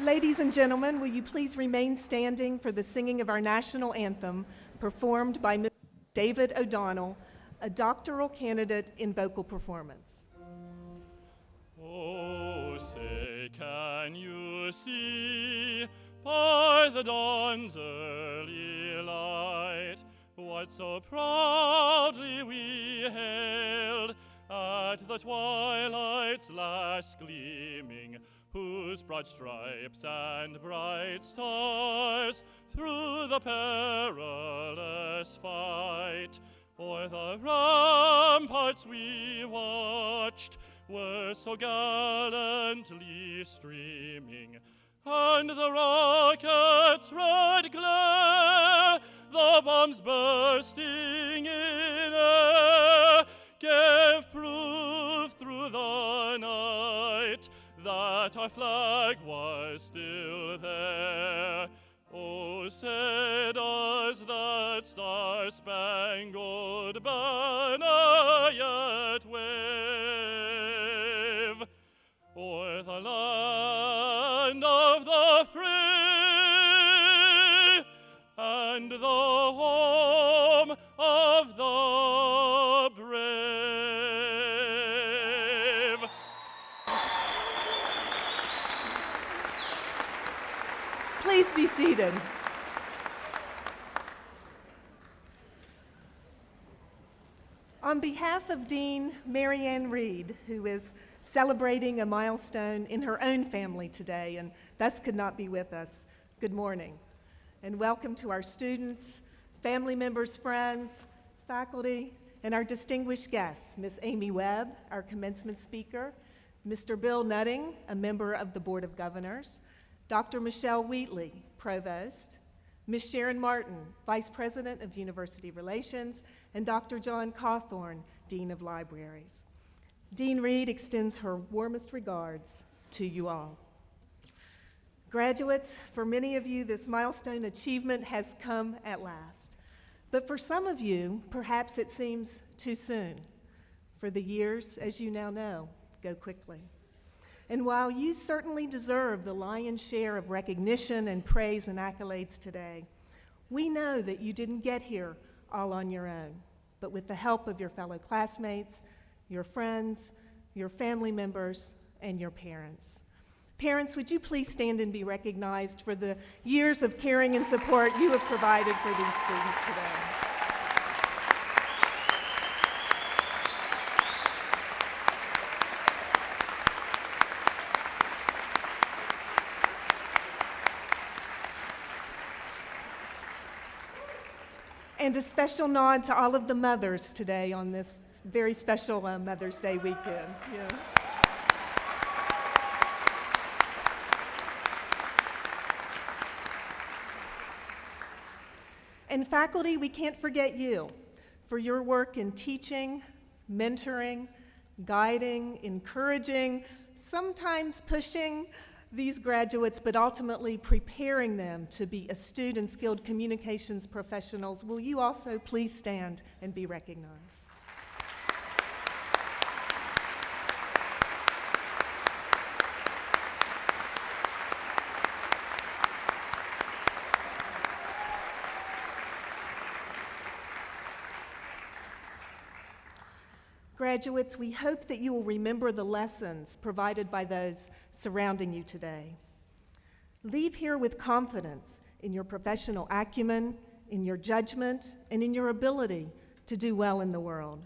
Ladies and gentlemen, will you please remain standing for the singing of our national anthem performed by Mr. David O'Donnell, a doctoral candidate in vocal performance. Oh, say, can you see by the dawn's early light what so proudly we hailed at the twilight's last gleaming, whose broad stripes and bright stars through the perilous fight o'er the ramparts we watched were so gallantly streaming, and the rocket's red glare, the bombs bursting in air, gave proof through the night that our flag was still there. Oh, say does that star-spangled banner yet wave o'er the land of the free and the home of the brave? Please be seated. On behalf of Dean Marianne Reed, who is celebrating a milestone in her own family today and thus could not be with us, good morning, and welcome to our students, family members, friends, faculty, and our distinguished guests, Ms. Amy Webb, our commencement speaker, Mr. Bill Nutting, a member of the Board of Governors, Dr. Michelle Wheatley, Provost, Ms. Sharon Martin, Vice President of University Relations, and Dr. John Cawthorn, Dean of Libraries. Dean Reed extends her warmest regards to you all. Graduates, for many of you, this milestone achievement has come at last. But for some of you, perhaps it seems too soon, for the years, as you now know, go quickly. And while you certainly deserve the lion's share of recognition and praise and accolades today, we know that you didn't get here all on your own, but with the help of your fellow classmates, your friends, your family members, and your parents. Parents, would you please stand and be recognized for the years of caring and support you have provided for these students today. And a special nod to all of the mothers today on this very special Mother's Day weekend. Yeah. And faculty, we can't forget you for your work in teaching, mentoring, guiding, encouraging, sometimes pushing these graduates, but ultimately preparing them to be astute and skilled communications professionals. Will you also please stand and be recognized? Graduates, we hope that you will remember the lessons provided by those surrounding you today. Leave here with confidence in your professional acumen, in your judgment, and in your ability to do well in the world.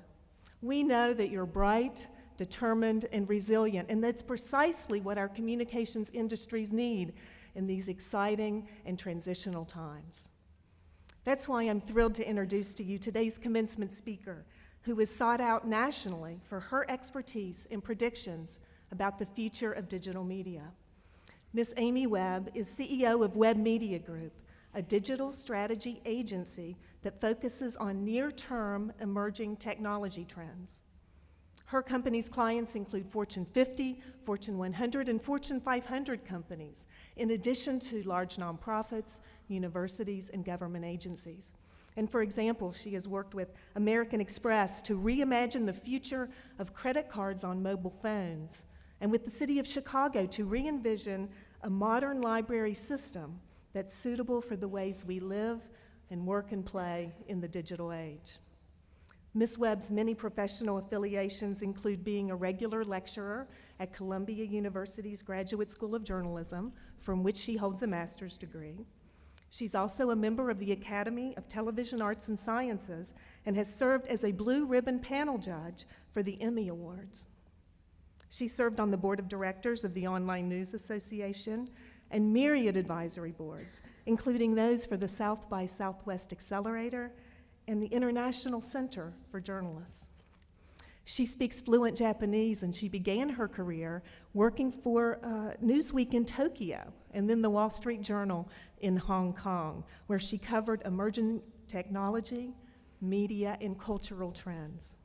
We know that you're bright, determined, and resilient, and that's precisely what our communications industries need in these exciting and transitional times. That's why I'm thrilled to introduce to you today's commencement speaker, who is sought out nationally for her expertise in predictions about the future of digital media. Ms. Amy Webb is CEO of Webbmedia Group, a digital strategy agency that focuses on near-term emerging technology trends. Her company's clients include Fortune 50, Fortune 100, and Fortune 500 companies, in addition to large nonprofits, universities, and government agencies. And for example, she has worked with American Express to reimagine the future of credit cards on mobile phones, and with the city of Chicago to re-envision a modern library system that's suitable for the ways we live and work and play in the digital age. Ms. Webb's many professional affiliations include being a regular lecturer at Columbia University's Graduate School of Journalism, from which she holds a master's degree. She's also a member of the Academy of Television Arts and Sciences and has served as a blue ribbon panel judge for the Emmy Awards. She served on the board of directors of the Online News Association and myriad advisory boards, including those for the South by Southwest Accelerator and the International Center for Journalists. She speaks fluent Japanese, and she began her career working for Newsweek in Tokyo and then the Wall Street Journal in Hong Kong, where she covered emerging technology, media, and cultural trends.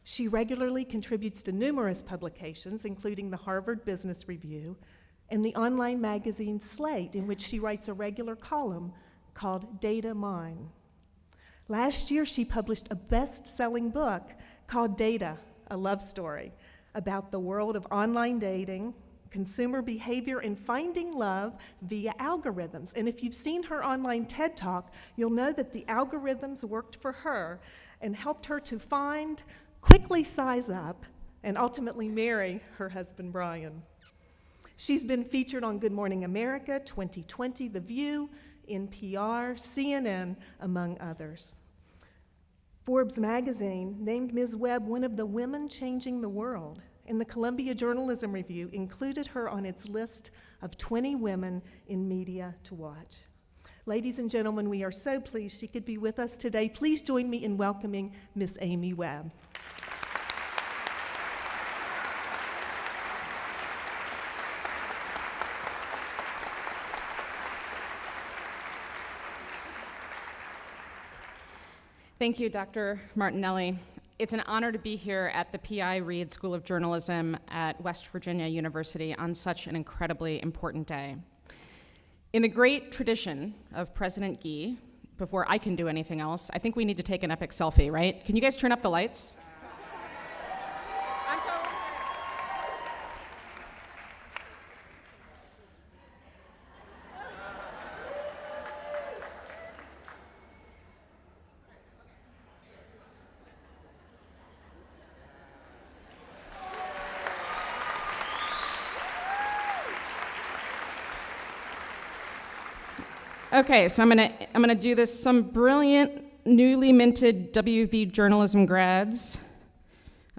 She regularly contributes to numerous publications, including the Harvard Business Review and the online magazine Slate, in which she writes a regular column called Data Mine. Last year, she published a best-selling book called Data, A Love Story, about the world of online dating, consumer behavior, and finding love via algorithms. And if you've seen her online TED Talk, you'll know that the algorithms worked for her and helped her to find, quickly size up, and ultimately marry her husband, Brian. She's been featured on Good Morning America, 2020, The View, NPR, CNN, among others. Forbes magazine named Ms. Webb one of the women changing the world, and the Columbia Journalism Review included her on its list of 20 women in media to watch. Ladies and gentlemen, we are so pleased she could be with us today. Please join me in welcoming Ms. Amy Webb. Thank you, Dr. Martinelli. It's an honor to be here at the P.I. Reed School of Journalism at West Virginia University on such an incredibly important day. In the great tradition of President Gee, before I can do anything else, I think we need to take an epic selfie, right? Can you guys turn up the lights? Okay, so I'm gonna do this. Some brilliant, newly minted WV journalism grads,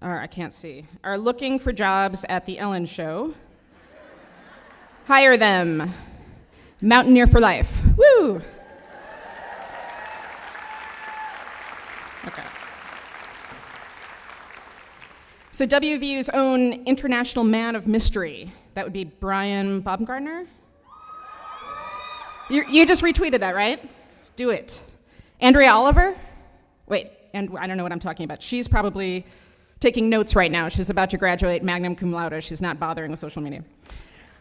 or I can't see, are looking for jobs at the Ellen Show. Hire them. Mountaineer for life. Woo! Okay. So WVU's own international man of mystery, that would be Brian Baumgartner. You just retweeted that, right? Do it. Andrea Oliver? Wait, and I don't know what I'm talking about. She's probably taking notes right now. She's about to graduate magna cum laude. She's not bothering with social media.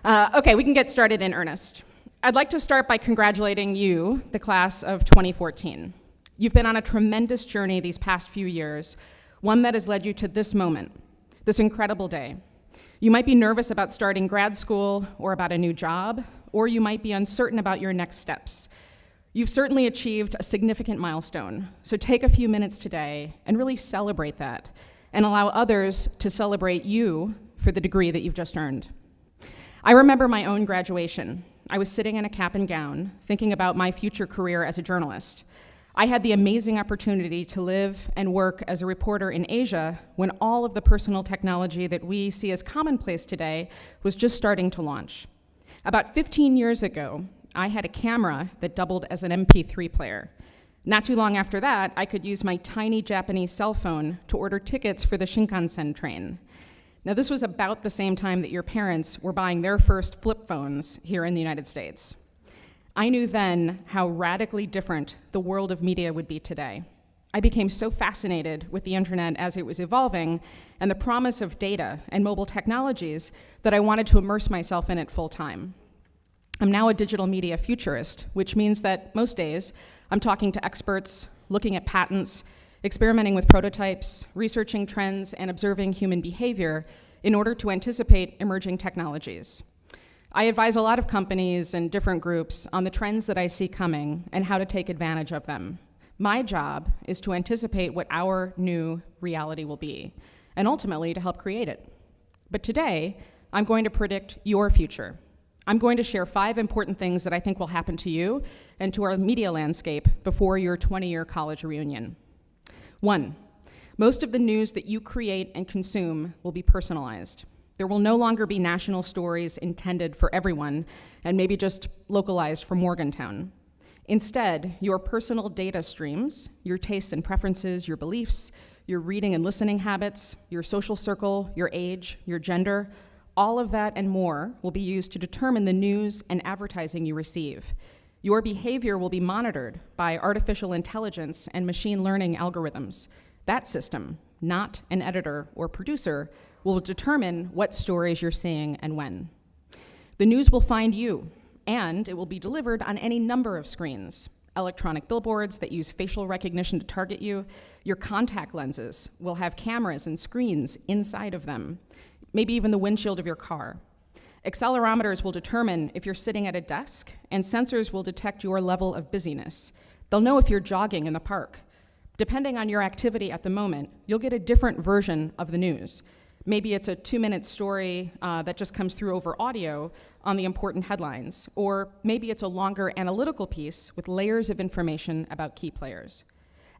Okay, we can get started in earnest. I'd like to start by congratulating you, the class of 2014. You've been on a tremendous journey these past few years, one that has led you to this moment, this incredible day. You might be nervous about starting grad school or about a new job, or you might be uncertain about your next steps. You've certainly achieved a significant milestone, so take a few minutes today and really celebrate that, and allow others to celebrate you for the degree that you've just earned. I remember my own graduation. I was sitting in a cap and gown, thinking about my future career as a journalist. I had the amazing opportunity to live and work as a reporter in Asia when all of the personal technology that we see as commonplace today was just starting to launch. About 15 years ago, I had a camera that doubled as an MP3 player. Not too long after that, I could use my tiny Japanese cell phone to order tickets for the Shinkansen train. Now, this was about the same time that your parents were buying their first flip phones here in the United States. I knew then how radically different the world of media would be today. I became so fascinated with the internet as it was evolving and the promise of data and mobile technologies that I wanted to immerse myself in it full time. I'm now a digital media futurist, which means that most days I'm talking to experts, looking at patents, experimenting with prototypes, researching trends, and observing human behavior in order to anticipate emerging technologies. I advise a lot of companies and different groups on the trends that I see coming and how to take advantage of them. My job is to anticipate what our new reality will be, and ultimately to help create it. But today, I'm going to predict your future. I'm going to share 5 important things that I think will happen to you and to our media landscape before your 20-year college reunion. 1, most of the news that you create and consume will be personalized. There will no longer be national stories intended for everyone and maybe just localized for Morgantown. Instead, your personal data streams, your tastes and preferences, your beliefs, your reading and listening habits, your social circle, your age, your gender, all of that and more will be used to determine the news and advertising you receive. Your behavior will be monitored by artificial intelligence and machine learning algorithms. That system, not an editor or producer, will determine what stories you're seeing and when. The news will find you, and it will be delivered on any number of screens. Electronic billboards that use facial recognition to target you. Your contact lenses will have cameras and screens inside of them, maybe even the windshield of your car. Accelerometers will determine if you're sitting at a desk, and sensors will detect your level of busyness. They'll know if you're jogging in the park. Depending on your activity at the moment, you'll get a different version of the news. Maybe it's a 2-minute story that just comes through over audio on the important headlines, or maybe it's a longer analytical piece with layers of information about key players.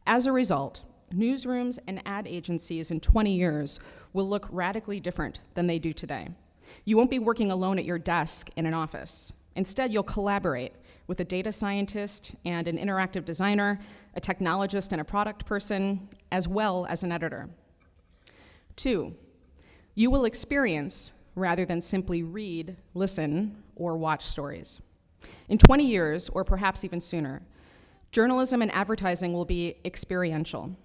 As a result, newsrooms and ad agencies in 20 years will look radically different than they do today. You won't be working alone at your desk in an office. Instead, you'll collaborate with a data scientist and an interactive designer, a technologist and a product person, as well as an editor. 2, you will experience rather than simply read, listen, or watch stories. In 20 years, or perhaps even sooner, journalism and advertising will be experiential.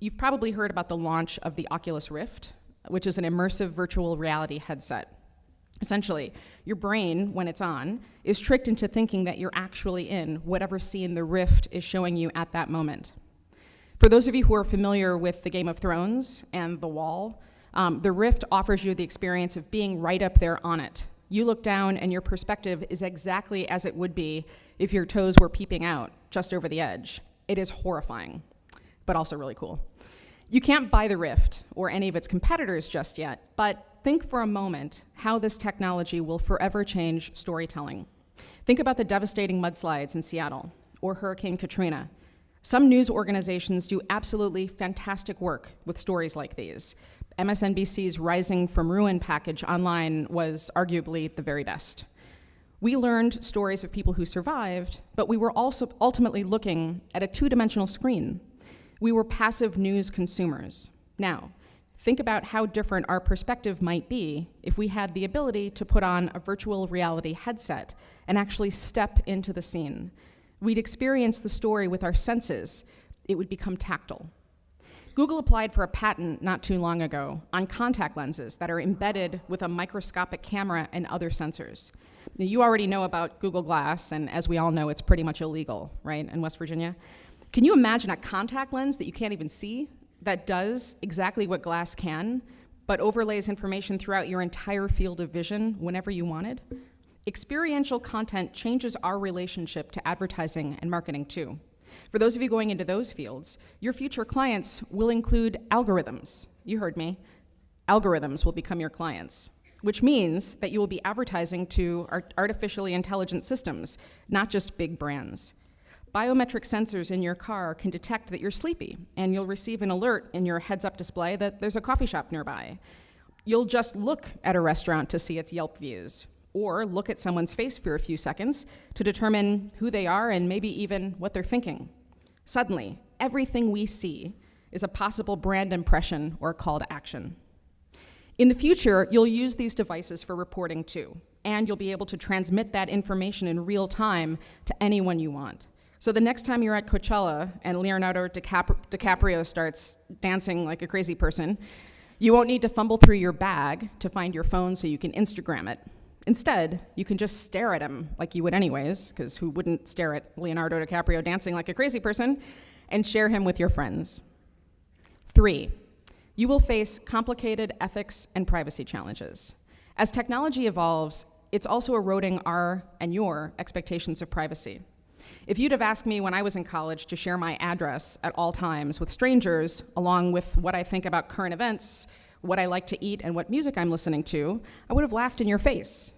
You've probably heard about the launch of the Oculus Rift, which is an immersive virtual reality headset. Essentially, your brain, when it's on, is tricked into thinking that you're actually in whatever scene the Rift is showing you at that moment. For those of you who are familiar with the Game of Thrones and The Wall, the Rift offers you the experience of being right up there on it. You look down and your perspective is exactly as it would be if your toes were peeping out just over the edge. It is horrifying, but also really cool. You can't buy the Rift or any of its competitors just yet, but think for a moment how this technology will forever change storytelling. Think about the devastating mudslides in Seattle or Hurricane Katrina. Some news organizations do absolutely fantastic work with stories like these. MSNBC's Rising from Ruin package online was arguably the very best. We learned stories of people who survived, but we were also ultimately looking at a 2-dimensional screen. We were passive news consumers. Now, think about how different our perspective might be if we had the ability to put on a virtual reality headset and actually step into the scene. We'd experience the story with our senses. It would become tactile. Google applied for a patent not too long ago on contact lenses that are embedded with a microscopic camera and other sensors. Now, you already know about Google Glass, and as we all know, it's pretty much illegal, right, in West Virginia? Can you imagine a contact lens that you can't even see that does exactly what glass can, but overlays information throughout your entire field of vision whenever you wanted? Experiential content changes our relationship to advertising and marketing too. For those of you going into those fields, your future clients will include algorithms. You heard me. Algorithms will become your clients, which means that you will be advertising to artificially intelligent systems, not just big brands. Biometric sensors in your car can detect that you're sleepy, and you'll receive an alert in your heads-up display that there's a coffee shop nearby. You'll just look at a restaurant to see its Yelp views, or look at someone's face for a few seconds to determine who they are and maybe even what they're thinking. Suddenly, everything we see is a possible brand impression or a call to action. In the future, you'll use these devices for reporting too, and you'll be able to transmit that information in real time to anyone you want. So the next time you're at Coachella and Leonardo DiCaprio starts dancing like a crazy person, you won't need to fumble through your bag to find your phone so you can Instagram it. Instead, you can just stare at him like you would anyways, because who wouldn't stare at Leonardo DiCaprio dancing like a crazy person, and share him with your friends. 3, you will face complicated ethics and privacy challenges. As technology evolves, it's also eroding our and your expectations of privacy. If you'd have asked me when I was in college to share my address at all times with strangers, along with what I think about current events, what I like to eat, and what music I'm listening to, I would have laughed in your face.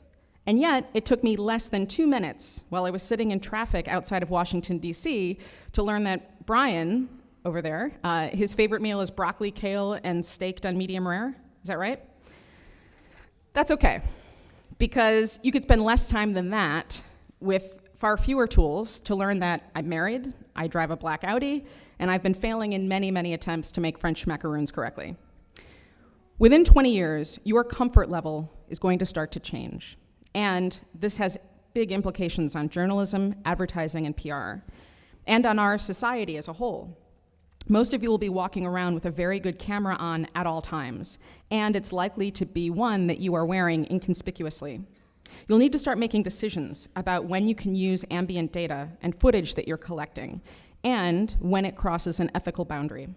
And yet, it took me less than 2 minutes while I was sitting in traffic outside of Washington, D.C., to learn that Brian, over there, his favorite meal is broccoli, kale, and steak done medium rare. Is that right? That's okay, because you could spend less time than that with far fewer tools to learn that I'm married, I drive a black Audi, and I've been failing in many, many attempts to make French macaroons correctly. Within 20 years, your comfort level is going to start to change. And this has big implications on journalism, advertising, and PR, and on our society as a whole. Most of you will be walking around with a very good camera on at all times, and it's likely to be one that you are wearing inconspicuously. You'll need to start making decisions about when you can use ambient data and footage that you're collecting, and when it crosses an ethical boundary.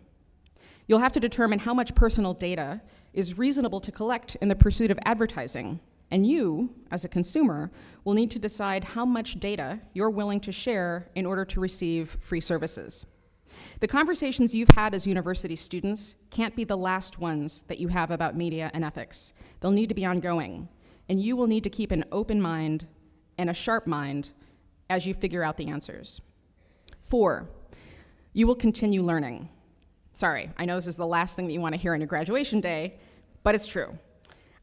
You'll have to determine how much personal data is reasonable to collect in the pursuit of advertising, and you, as a consumer, will need to decide how much data you're willing to share in order to receive free services. The conversations you've had as university students can't be the last ones that you have about media and ethics. They'll need to be ongoing, and you will need to keep an open mind and a sharp mind as you figure out the answers. 4, you will continue learning. Sorry, I know this is the last thing that you want to hear on your graduation day, but it's true.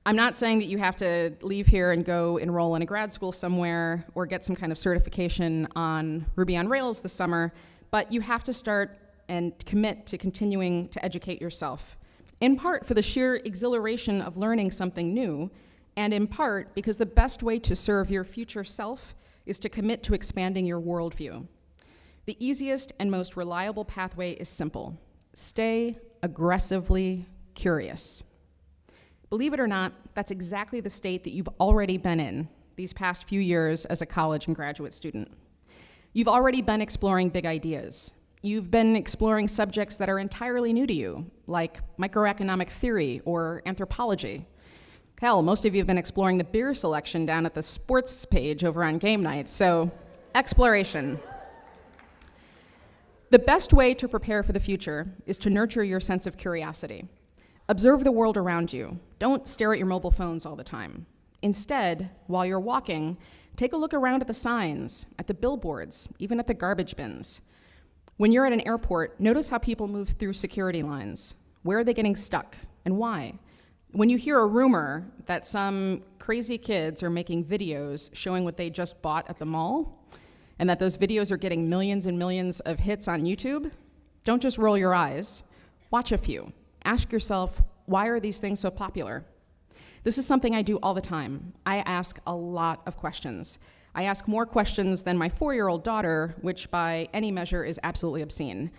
I'm not saying that you have to leave here and go enroll in a grad school somewhere or get some kind of certification on Ruby on Rails this summer, but you have to start and commit to continuing to educate yourself, in part for the sheer exhilaration of learning something new, and in part because the best way to serve your future self is to commit to expanding your worldview. The easiest and most reliable pathway is simple. Stay aggressively curious. Believe it or not, that's exactly the state that you've already been in these past few years as a college and graduate student. You've already been exploring big ideas. You've been exploring subjects that are entirely new to you, like microeconomic theory or anthropology. Hell, most of you have been exploring the beer selection down at the sports page over on game night, so exploration. The best way to prepare for the future is to nurture your sense of curiosity. Observe the world around you. Don't stare at your mobile phones all the time. Instead, while you're walking, take a look around at the signs, at the billboards, even at the garbage bins. When you're at an airport, notice how people move through security lines. Where are they getting stuck, and why? When you hear a rumor that some crazy kids are making videos showing what they just bought at the mall, and that those videos are getting millions and millions of hits on YouTube, don't just roll your eyes. Watch a few. Ask yourself, why are these things so popular? This is something I do all the time. I ask a lot of questions. I ask more questions than my 4-year-old daughter, which by any measure is absolutely obscene.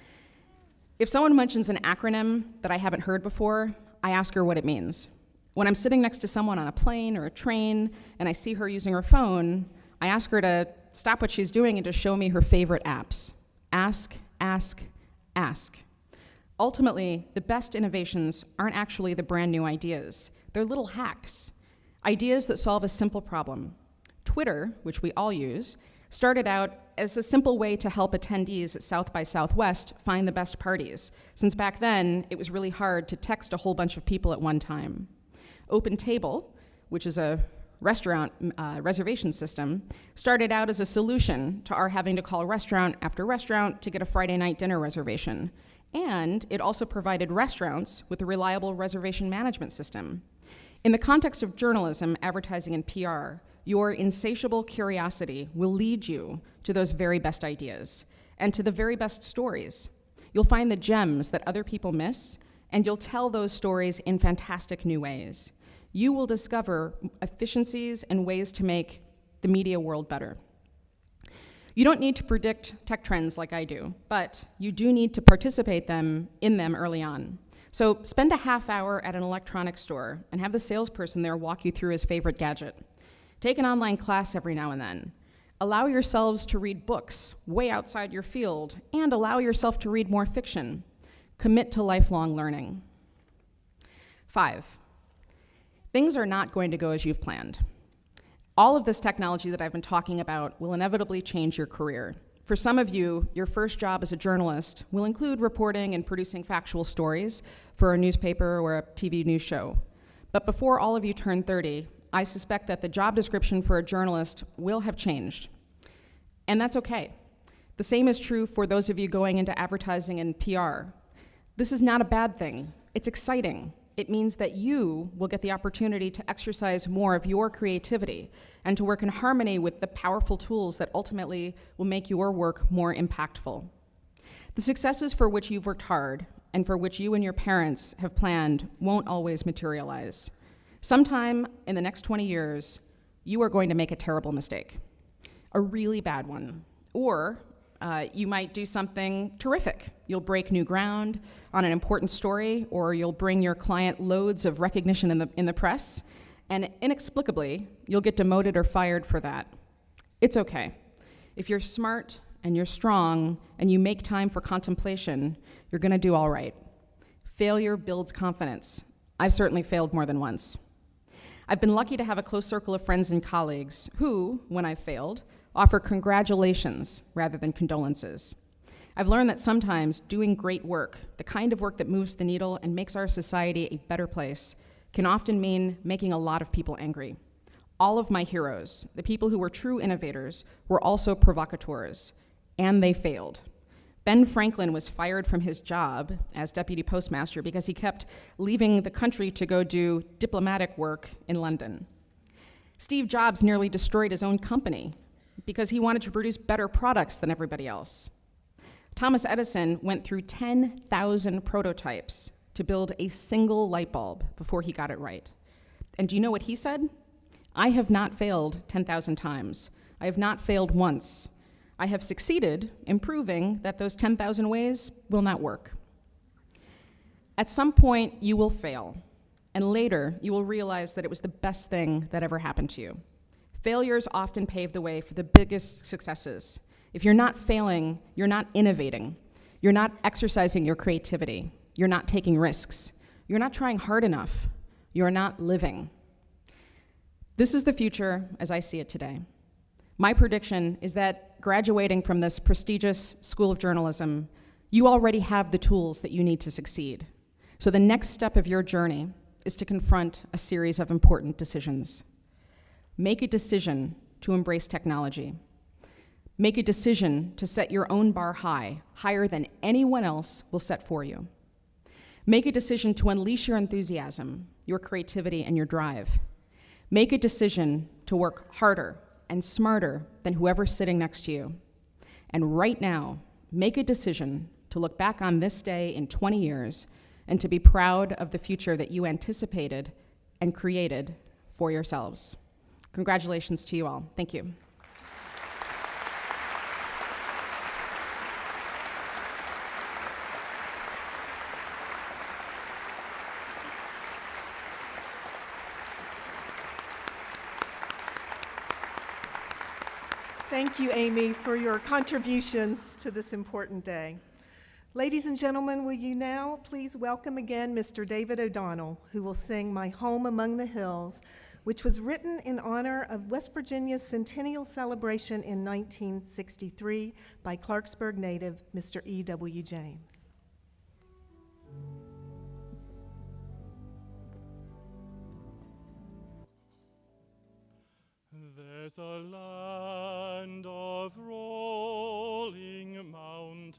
If someone mentions an acronym that I haven't heard before, I ask her what it means. When I'm sitting next to someone on a plane or a train and I see her using her phone, I ask her to stop what she's doing and to show me her favorite apps. Ask, ask, ask. Ultimately, the best innovations aren't actually the brand new ideas. They're little hacks, ideas that solve a simple problem. Twitter, which we all use, started out as a simple way to help attendees at South by Southwest find the best parties, since back then it was really hard to text a whole bunch of people at one time. OpenTable, which is a restaurant reservation system, started out as a solution to our having to call restaurant after restaurant to get a Friday night dinner reservation. And it also provided restaurants with a reliable reservation management system. In the context of journalism, advertising, and PR, your insatiable curiosity will lead you to those very best ideas and to the very best stories. You'll find the gems that other people miss, and you'll tell those stories in fantastic new ways. You will discover efficiencies and ways to make the media world better. You don't need to predict tech trends like I do, but you do need to participate in them early on. So spend a half hour at an electronics store and have the salesperson there walk you through his favorite gadget. Take an online class every now and then. Allow yourselves to read books way outside your field, and allow yourself to read more fiction. Commit to lifelong learning. 5, things are not going to go as you've planned. All of this technology that I've been talking about will inevitably change your career. For some of you, your first job as a journalist will include reporting and producing factual stories for a newspaper or a TV news show. But before all of you turn 30, I suspect that the job description for a journalist will have changed. And that's okay. The same is true for those of you going into advertising and PR. This is not a bad thing. It's exciting. It means that you will get the opportunity to exercise more of your creativity and to work in harmony with the powerful tools that ultimately will make your work more impactful. The successes for which you've worked hard and for which you and your parents have planned won't always materialize. Sometime in the next 20 years, you are going to make a terrible mistake, a really bad one, or you might do something terrific. You'll break new ground on an important story, or you'll bring your client loads of recognition in the press, and inexplicably, you'll get demoted or fired for that. It's okay. If you're smart and you're strong and you make time for contemplation, you're gonna do all right. Failure builds confidence. I've certainly failed more than once. I've been lucky to have a close circle of friends and colleagues who, when I've failed, offer congratulations rather than condolences. I've learned that sometimes doing great work, the kind of work that moves the needle and makes our society a better place, can often mean making a lot of people angry. All of my heroes, the people who were true innovators, were also provocateurs, and they failed. Ben Franklin was fired from his job as deputy postmaster because he kept leaving the country to go do diplomatic work in London. Steve Jobs nearly destroyed his own company because he wanted to produce better products than everybody else. Thomas Edison went through 10,000 prototypes to build a single light bulb before he got it right. And do you know what he said? I have not failed 10,000 times. I have not failed once. I have succeeded in proving that those 10,000 ways will not work. At some point, you will fail, and later you will realize that it was the best thing that ever happened to you. Failures often pave the way for the biggest successes. If you're not failing, you're not innovating. You're not exercising your creativity. You're not taking risks. You're not trying hard enough. You're not living. This is the future as I see it today. My prediction is that graduating from this prestigious school of journalism, you already have the tools that you need to succeed. So the next step of your journey is to confront a series of important decisions. Make a decision to embrace technology. Make a decision to set your own bar high, higher than anyone else will set for you. Make a decision to unleash your enthusiasm, your creativity, and your drive. Make a decision to work harder and smarter than whoever's sitting next to you. And right now, make a decision to look back on this day in 20 years and to be proud of the future that you anticipated and created for yourselves. Congratulations to you all. Thank you. Thank you, Amy, for your contributions to this important day. Ladies and gentlemen, will you now please welcome again Mr. David O'Donnell, who will sing My Home Among the Hills, which was written in honor of West Virginia's centennial celebration in 1963 by Clarksburg native Mr. E.W. James. There's a land of rolling mountains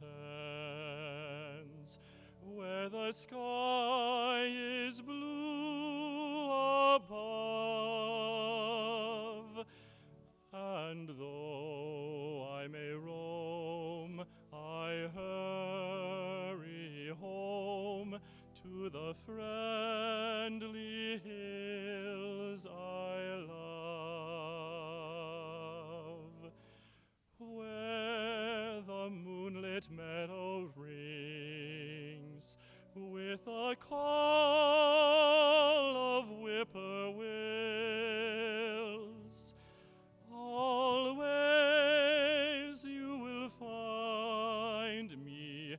where the sky is blue above, and though I may roam, I hurry home to the friendly hills I love, where the moonlit meadow rings with a call of whippoorwills. Always you will find me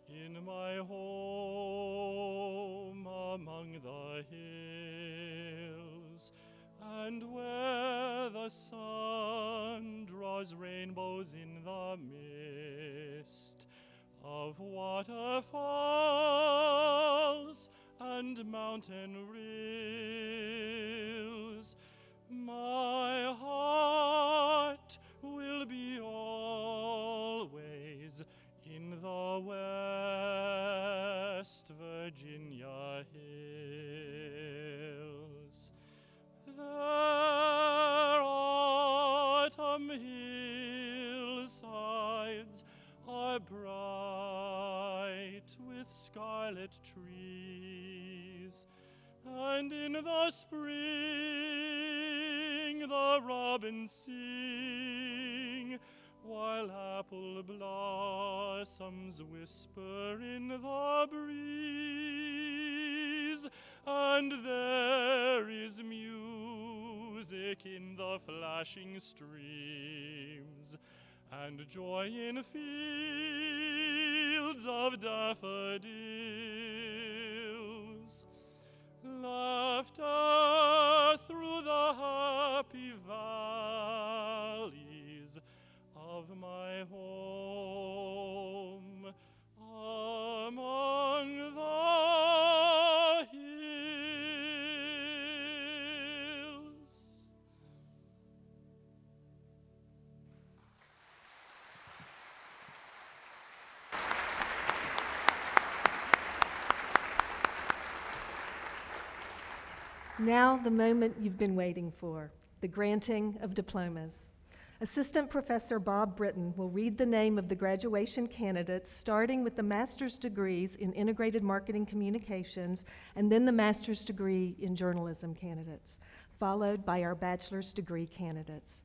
in my home among the hills, and where the sun draws rainbows in the mist of waterfalls and mountain rills, my heart will be always in the West Virginia hills. Their autumn hillsides are bright with scarlet trees, and in the spring the robins sing, while apple blossoms whisper in the breeze, and there is music in the flashing streams, and joy in fields of daffodils. Laughter through the happy valleys of my home among the hills. Now, the moment you've been waiting for, the granting of diplomas. Assistant Professor Bob Britton will read the name of the graduation candidates, starting with the master's degrees in integrated marketing communications and then the master's degree in journalism candidates, followed by our bachelor's degree candidates.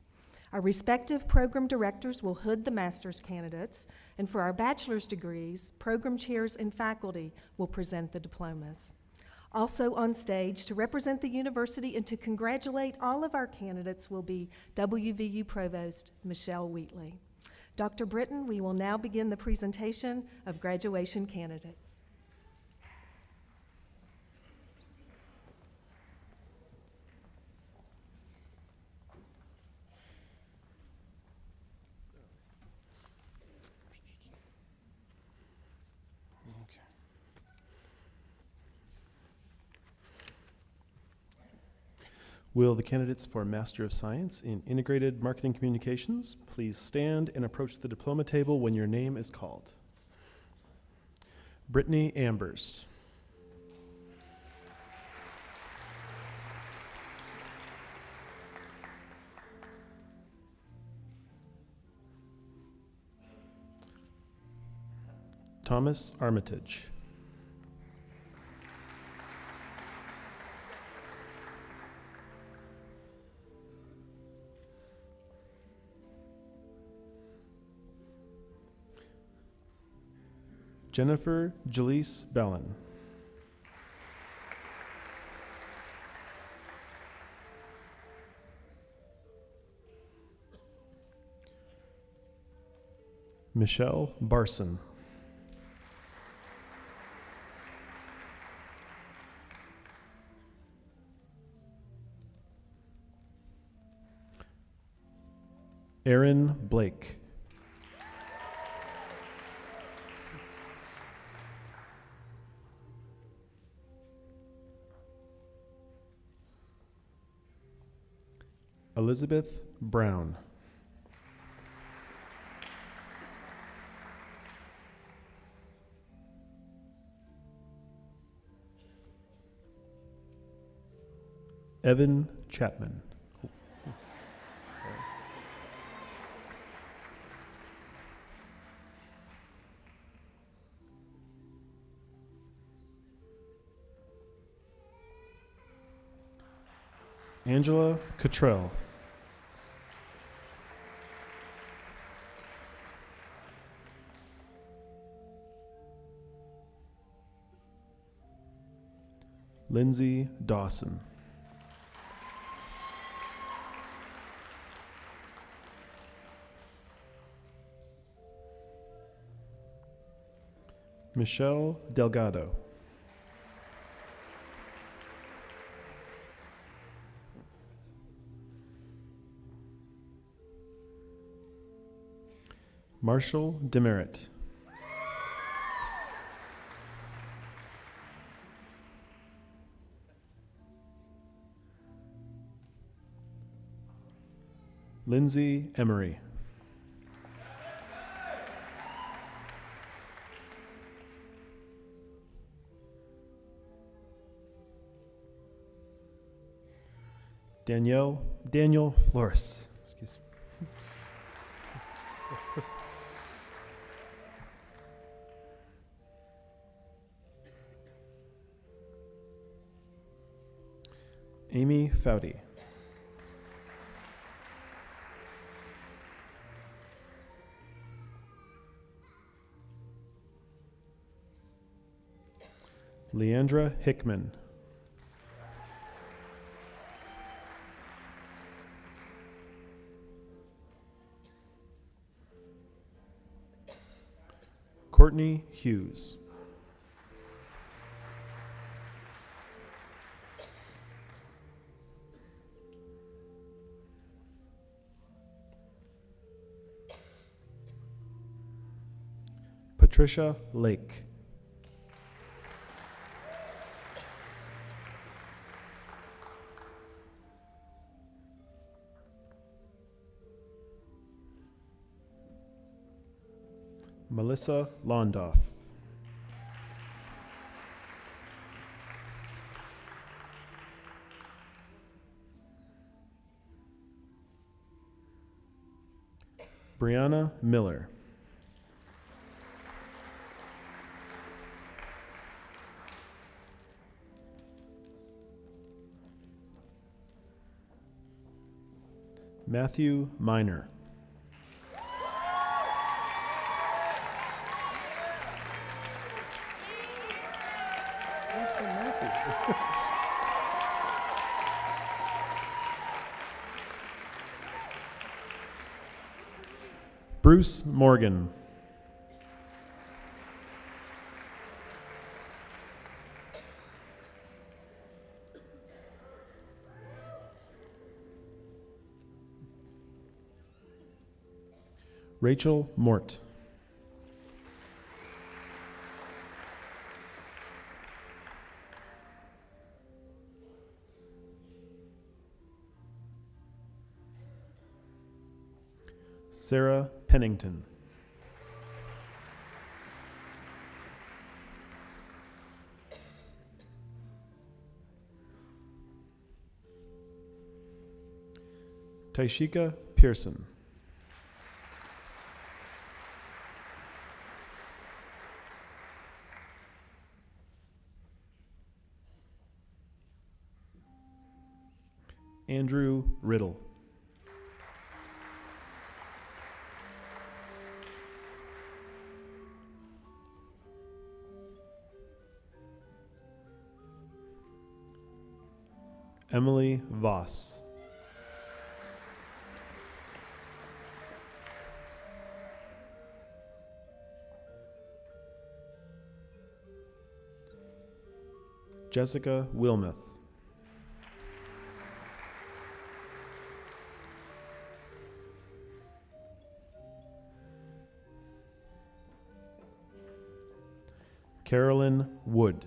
Our respective program directors will hood the master's candidates, and for our bachelor's degrees, program chairs and faculty will present the diplomas. Also on stage to represent the university and to congratulate all of our candidates will be WVU Provost Michelle Wheatley. Dr. Britton, we will now begin the presentation of graduation candidates. Will the candidates for Master of Science in Integrated Marketing Communications please stand and approach the diploma table when your name is called? Brittany Ambers. Thomas Armitage. Jennifer Jalise Bellin. Michelle Barson. Aaron Blake. Elizabeth Brown. Evan Chapman. Sorry. Angela Cottrell. Lindsay Dawson. Michelle Delgado. Marshall Demerit. Lindsay Emery. Daniel Flores. Excuse me. Amy Foudy. Leandra Hickman. Courtney Hughes. Patricia Lake. Melissa Londoff. Brianna Miller. Matthew Miner. Bruce Morgan. Rachel Mort. Sarah Pennington. Taishika Pearson. Andrew Riddle. Emily Voss. Jessica Wilmoth. Carolyn Wood.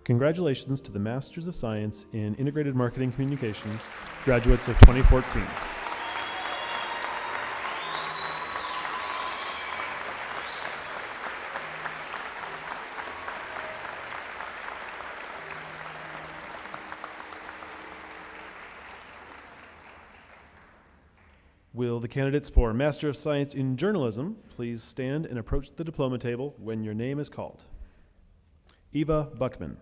Congratulations to the Masters of Science in Integrated Marketing Communications, graduates of 2014. Will the candidates for Master of Science in Journalism please stand and approach the diploma table when your name is called? Eva Buckman.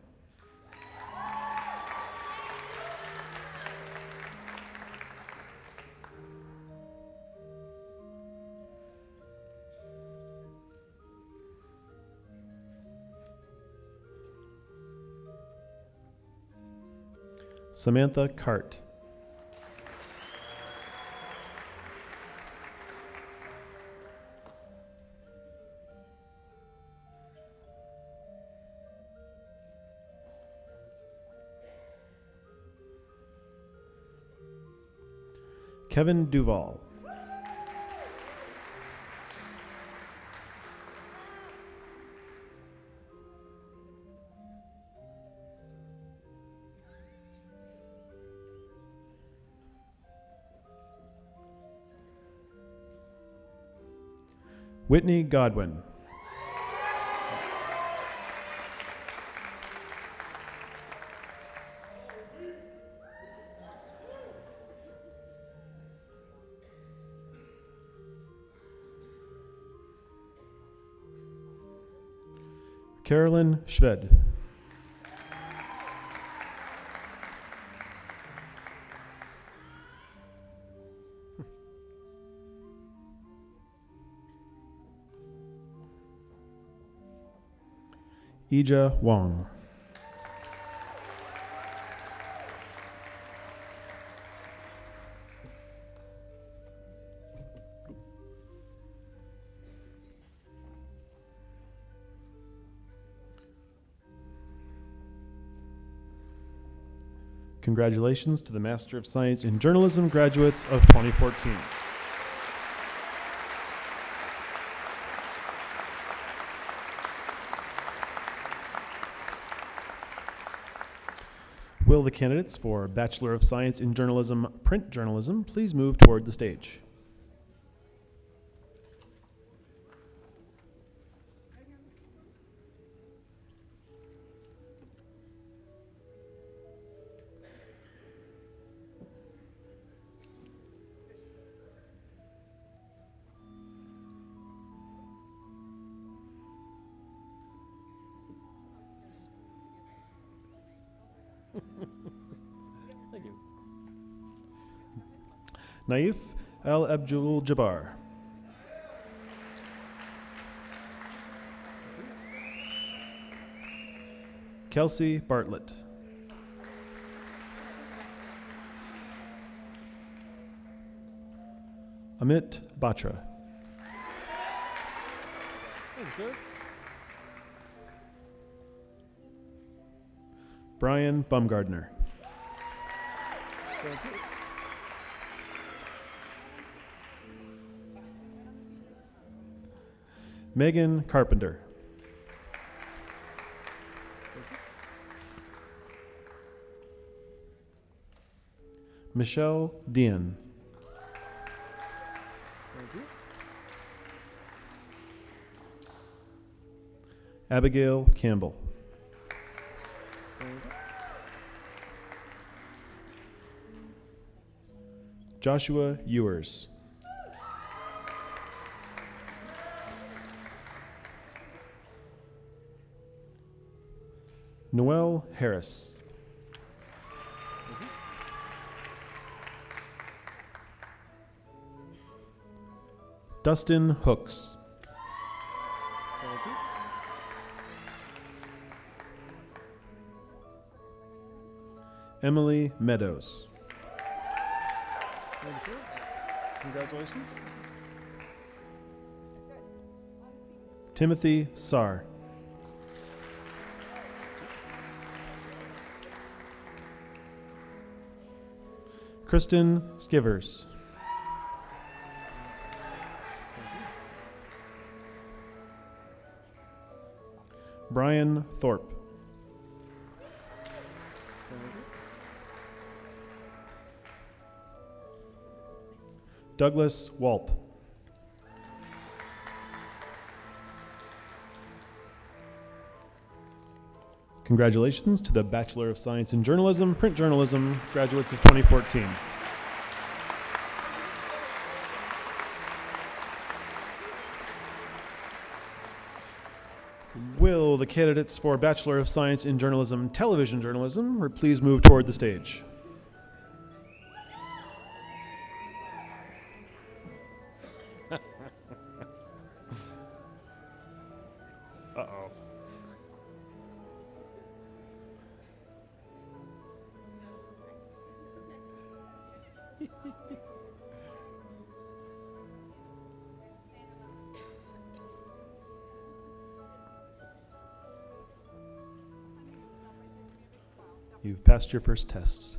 Samantha Cart. Kevin Duval. Whitney Godwin. Carolyn Schved. Ija Wong. Congratulations to the Master of Science in Journalism graduates of 2014. Will the candidates for Bachelor of Science in Journalism, Print Journalism, please move toward the stage? Thank you. Naif Al Abdul Jabbar. Kelsey Bartlett. Amit Batra. Thank you, sir. Brian Bumgardner. Thank you. Megan Carpenter. Michelle Dean. Thank you. Abigail Campbell. Joshua Ewers. Noel Harris. Dustin Hooks. Emily Meadows. Thank you, sir. Congratulations. Timothy Sarr. Kristen Skivers. Brian Thorpe. Douglas Walp. Congratulations to the Bachelor of Science in Journalism, Print Journalism graduates of 2014. Will the candidates for Bachelor of Science in Journalism, Television Journalism, please move toward the stage? Uh-oh. You've passed your first tests.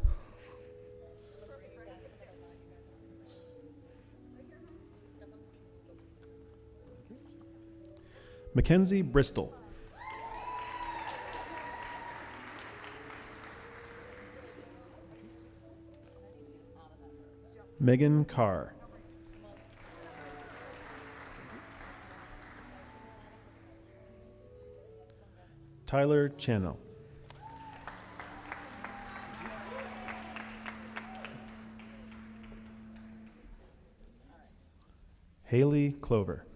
Mackenzie Bristol. Megan Carr. Tyler Channel. Haley Clover.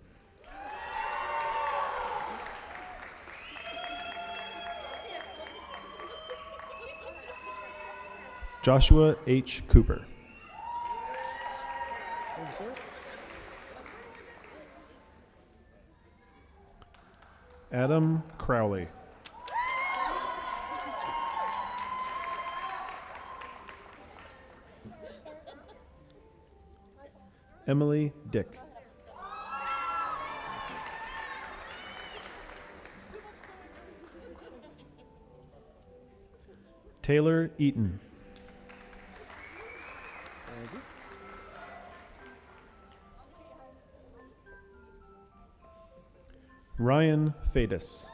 Joshua H. Cooper. Adam Crowley. Emily Dick. Taylor Eaton. Ryan Fadis.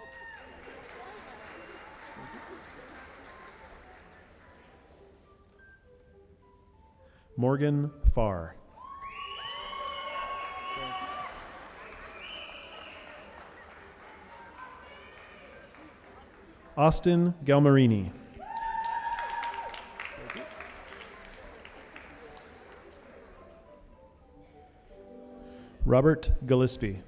Morgan Farr. Austin Galmarini. Robert Gillespie.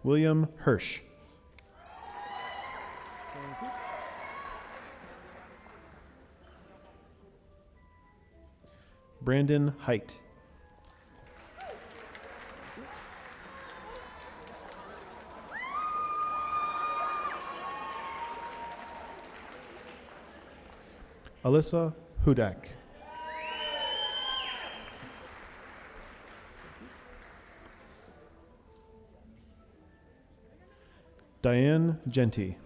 William Hirsch. Brandon Height. Alyssa Hudak. Diane Genty.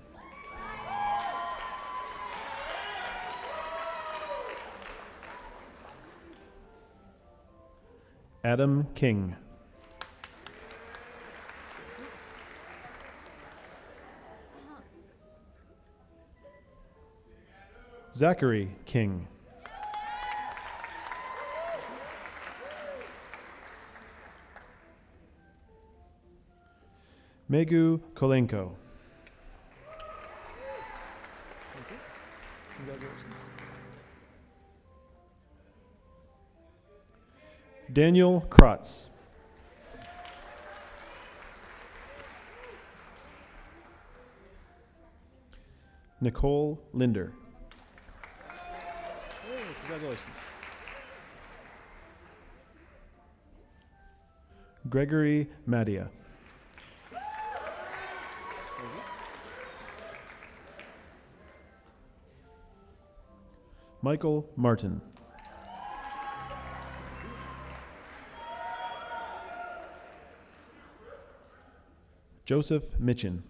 Adam King. Zachary King. Megu Kolenko. Congratulations. Daniel Kratz. Nicole Linder. Hey, congratulations. Gregory Madia. Michael Martin. Joseph Mitchin.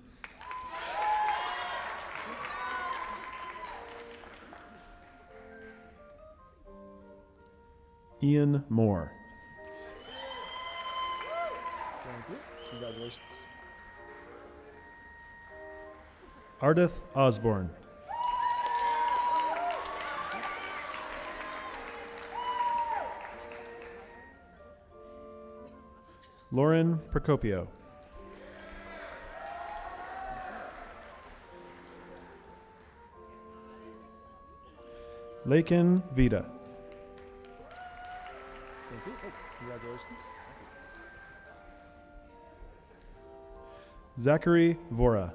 Ian Moore. Thank you. Congratulations. Ardith Osborne. Lauren Procopio. Lakin Vida. Thank you. Oh, congratulations. Zachary Vora.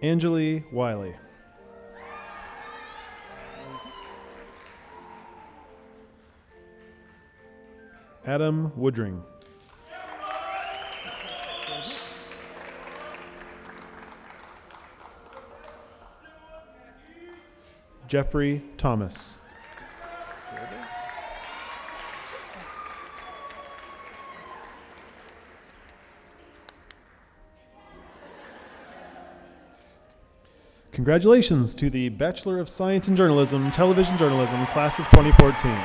Angeli Wiley. Adam Woodring. Jeffrey Thomas. Congratulations to the Bachelor of Science in Journalism, Television Journalism, class of 2014.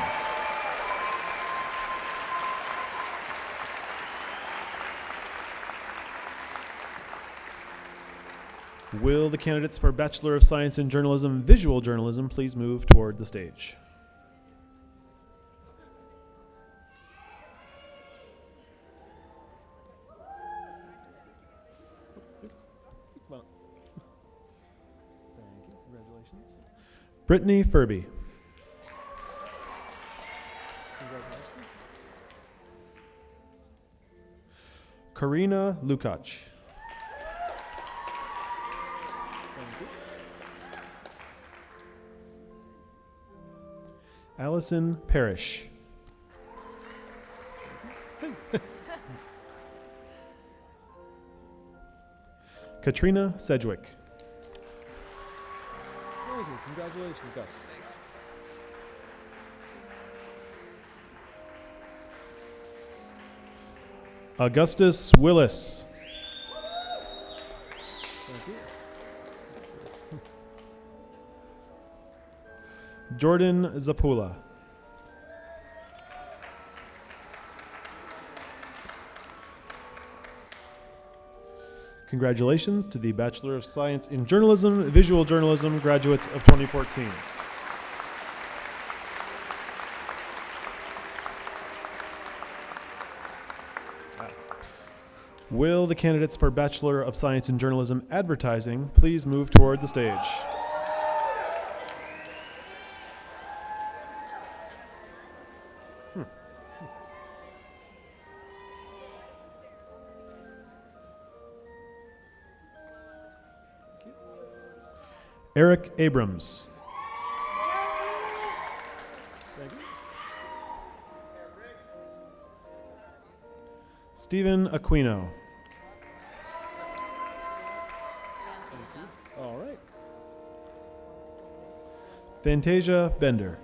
Will the candidates for Bachelor of Science in Journalism, Visual Journalism, please move toward the stage? Come on. Thank you. Congratulations. Brittany Furby. Congratulations. Karina Lukacs. Thank you. Allison Parrish. Katrina Sedgwick. Thank you. Congratulations, Gus. Augustus Willis. Thank you. Jordan Zapula. Congratulations to the Bachelor of Science in Journalism, Visual Journalism graduates of 2014. Will the candidates for Bachelor of Science in Journalism, Advertising please move toward the stage? Eric Abrams. Thank you. Stephen Aquino. All right. Fantasia Bender.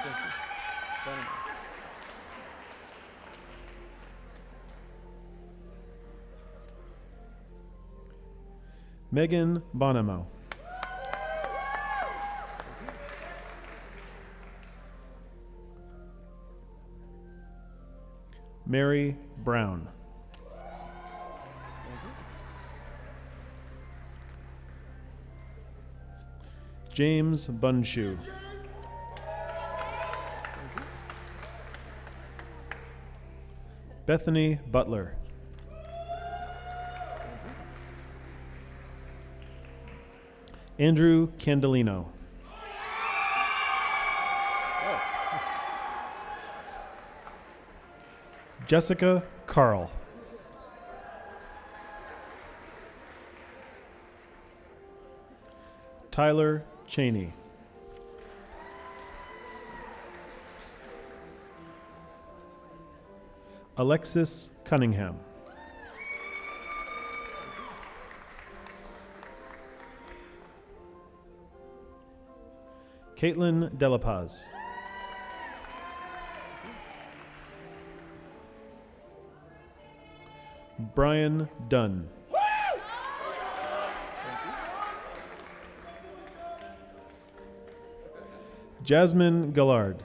Thank you. Dynamite. Megan Bonamo. Mary Brown. James Bunshoe. Bethany Butler. Andrew Candelino. Jessica Carl. Tyler Cheney. Alexis Cunningham. Caitlin Delapaz. Brian Dunn. Jasmine Gallard.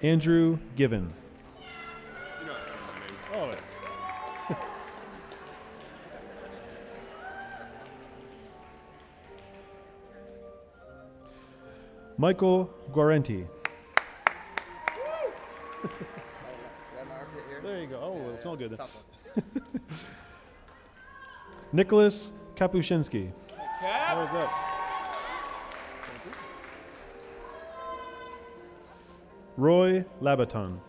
Andrew Given. Oh, yeah. Michael Guarenti. There you go. Oh, it'll smell good. Nicholas Kapuscinski. How was that? Roy Labaton.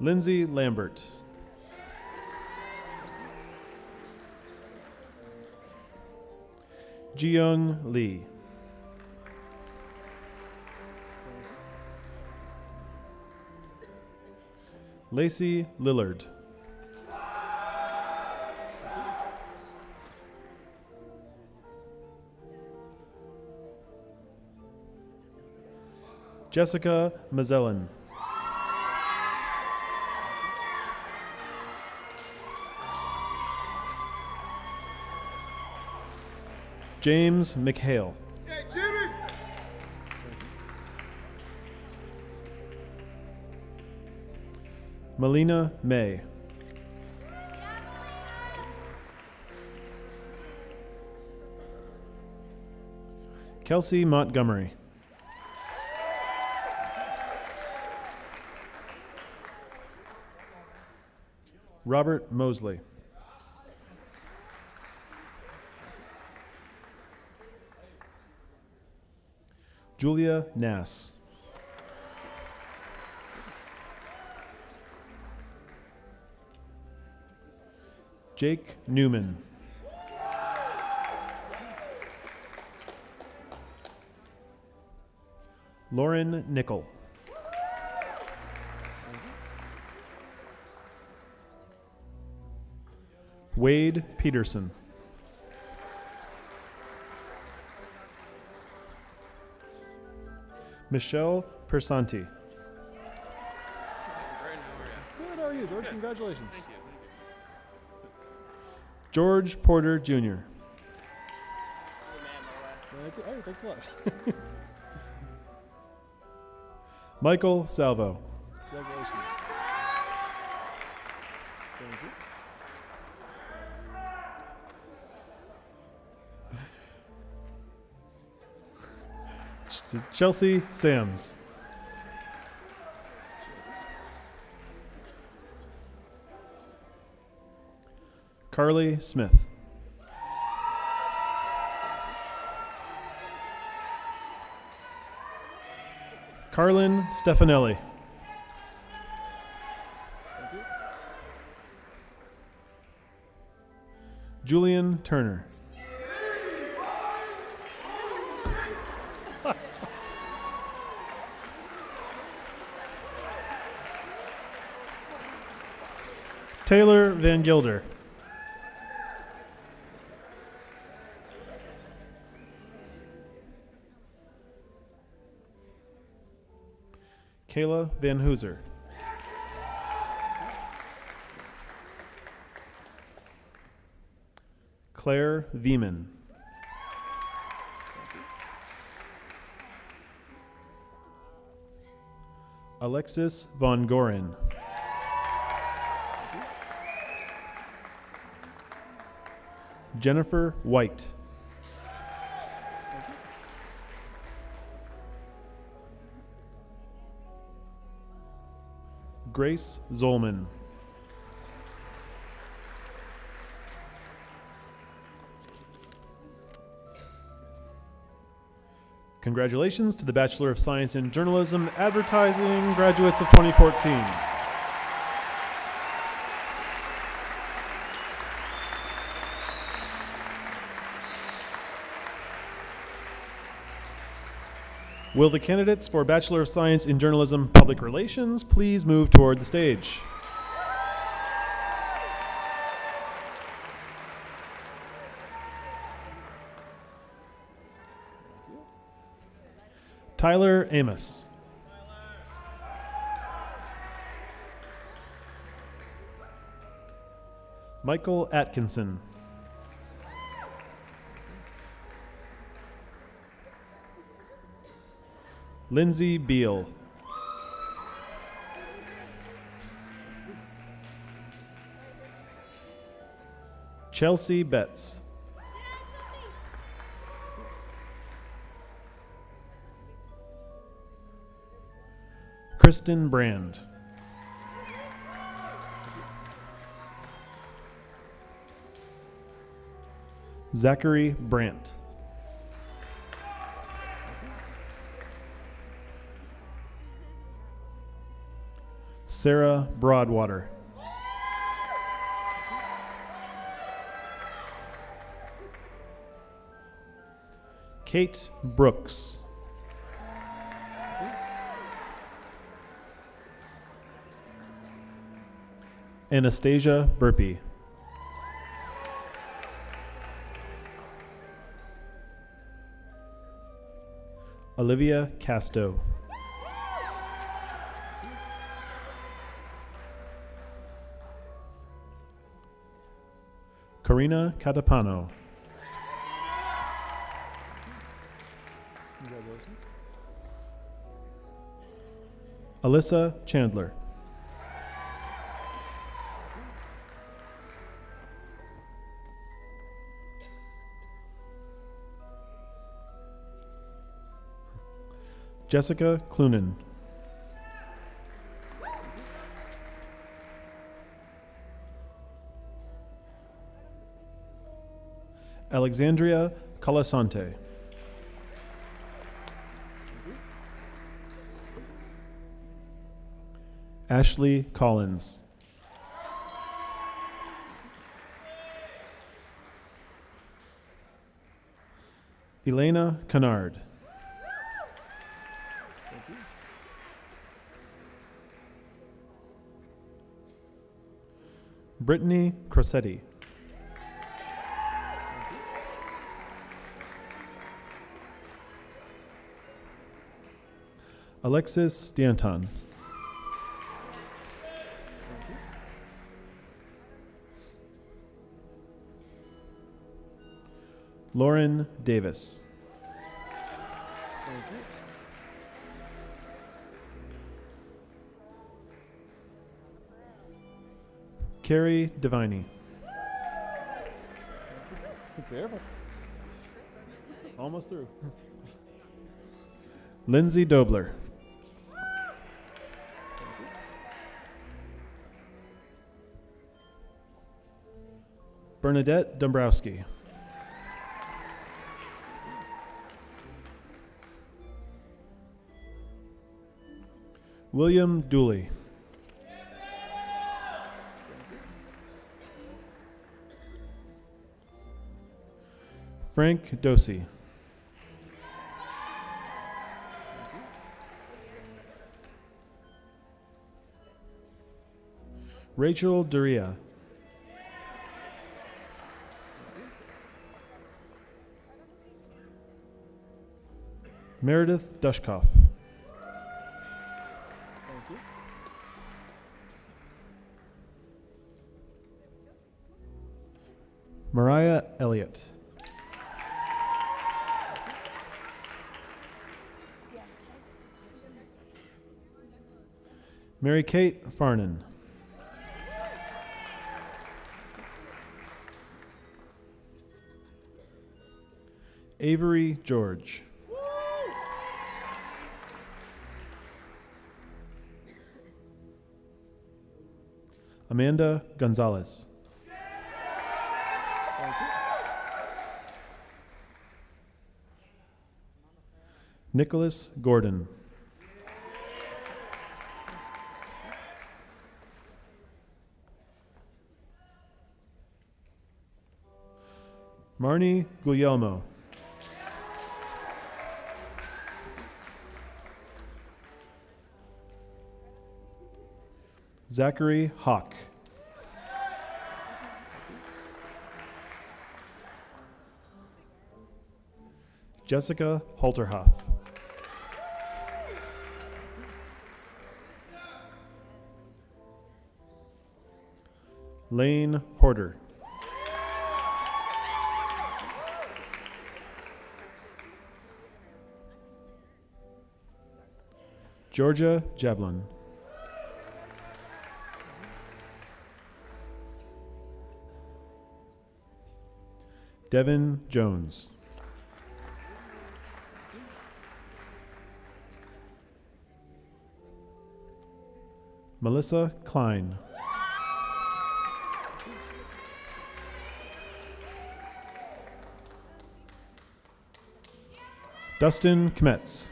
Lindsay Lambert. Jiyoung Lee. Lacey Lillard. Jessica Mazellan. James McHale. Melina May. Kelsey Montgomery. Robert Mosley. Julia Nass. Jake Newman. Lauren Nickel. Wade Peterson. Michelle Persanti. Good, how are you, George? Congratulations. Thank you. George Porter Jr. Hey, thanks a lot. Michael Salvo. Congratulations. Thank you. Chelsea Sams. Carly Smith. Carlin Stefanelli. Thank you. Julian Turner. Taylor Van Gilder. Kayla Van Hooser. Claire Veeman. Alexis Von Gorin. Jennifer White. Grace Zolman. Congratulations to the Bachelor of Science in Journalism Advertising graduates of 2014. Will the candidates for Bachelor of Science in Journalism Public Relations please move toward the stage? Tyler Amos. Michael Atkinson. Lindsay Beal. Chelsea Betts. Kristen Brand. Zachary Brandt. Sarah Broadwater. Kate Brooks. Anastasia Burpee. Olivia Casto. Corina Catapano. Congratulations. Alyssa Chandler. Jessica Clunan. Alexandria Colasante. Ashley Collins. Elena Kennard. Thank you. Brittany Crossetti. Alexis Danton. Lauren Davis. Thank you. Carrie Deviney. Be careful. Almost through. Lindsay Dobler. Bernadette Dombrowski. William Dooley. Frank Dosey. Rachel Duria. Meredith Dushkoff. Thank you. Mariah Elliott. Mary Kate Farnan. Avery George. Amanda Gonzalez. Thank you. Nicholas Gordon. Marnie Guglielmo. Zachary Hawk. Jessica Halterhoff. Lane Horder. Georgia Jablon. Devin Jones. Melissa Klein. Dustin Kmetz.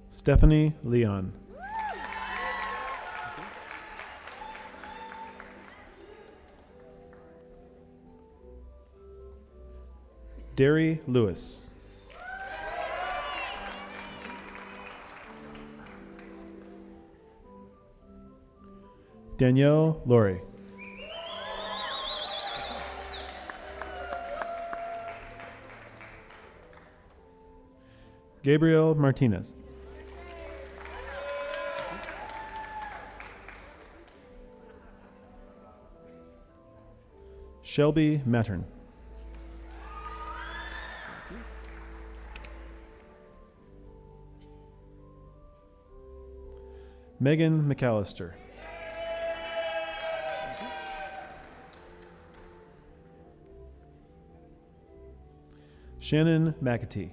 Stephanie Leon. Derry Lewis. Danielle Laurie. Gabriel Martinez. Shelby Mattern. Megan McAllister. Shannon McAtee.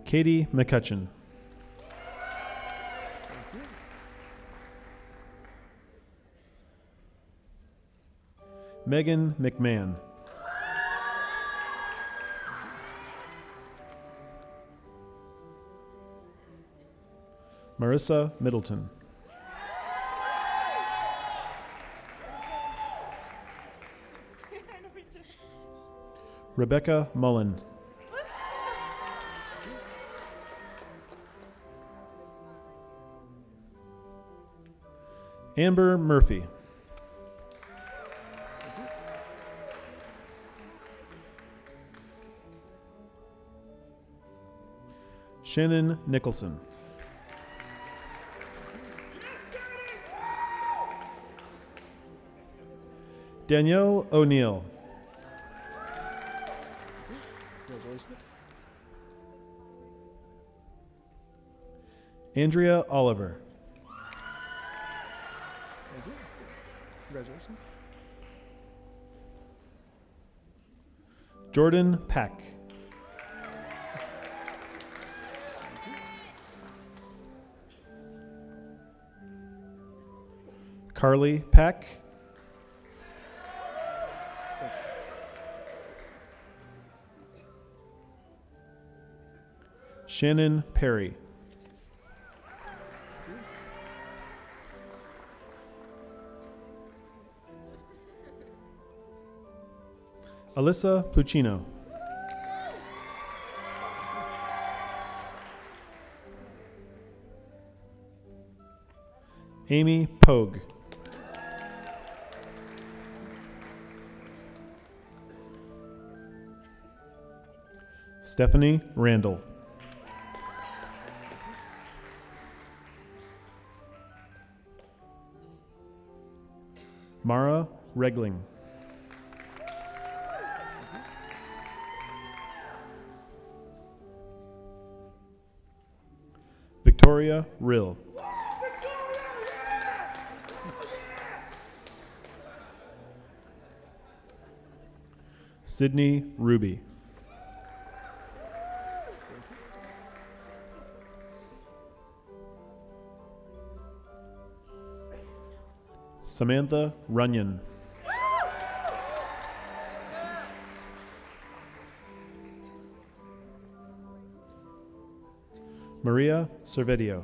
Katie McCutcheon. Megan McMahon. Marissa Middleton. Rebecca Mullen. Amber Murphy. Shannon Nicholson. Danielle O'Neill. Congratulations. Andrea Oliver. Thank you. Congratulations. Jordan Pack. Carly Pack. Shannon Perry. Alyssa Puccino. Amy Pogue. Stephanie Randall. Mara Regling. Victoria Rill. Sydney Ruby. Samantha Runyon. Maria Cervedio.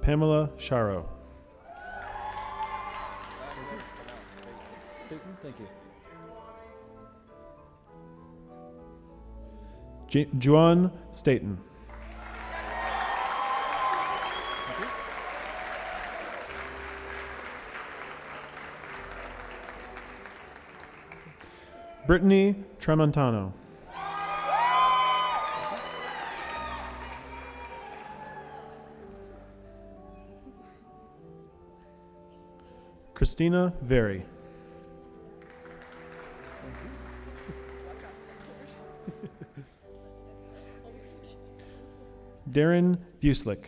Pamela Sharo. Statement, thank you. Juan Staten. Brittany Tramontano. Christina Very. Darren Buslick.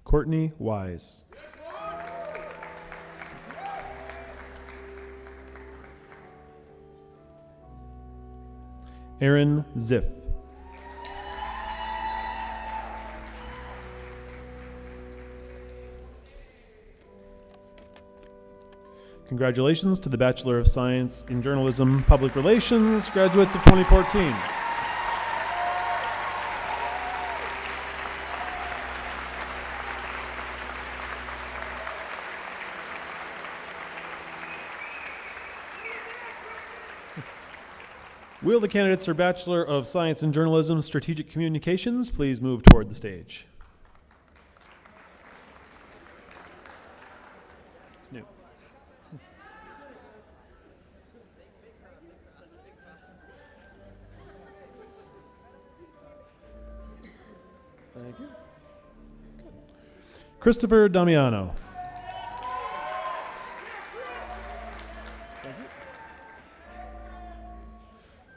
Courtney Wise. Aaron Ziff. Congratulations to the Bachelor of Science in Journalism Public Relations graduates of 2014. Will the candidates for Bachelor of Science in Journalism, Strategic Communications please move toward the stage? It's new. Thank you. Christopher Damiano. Thank you.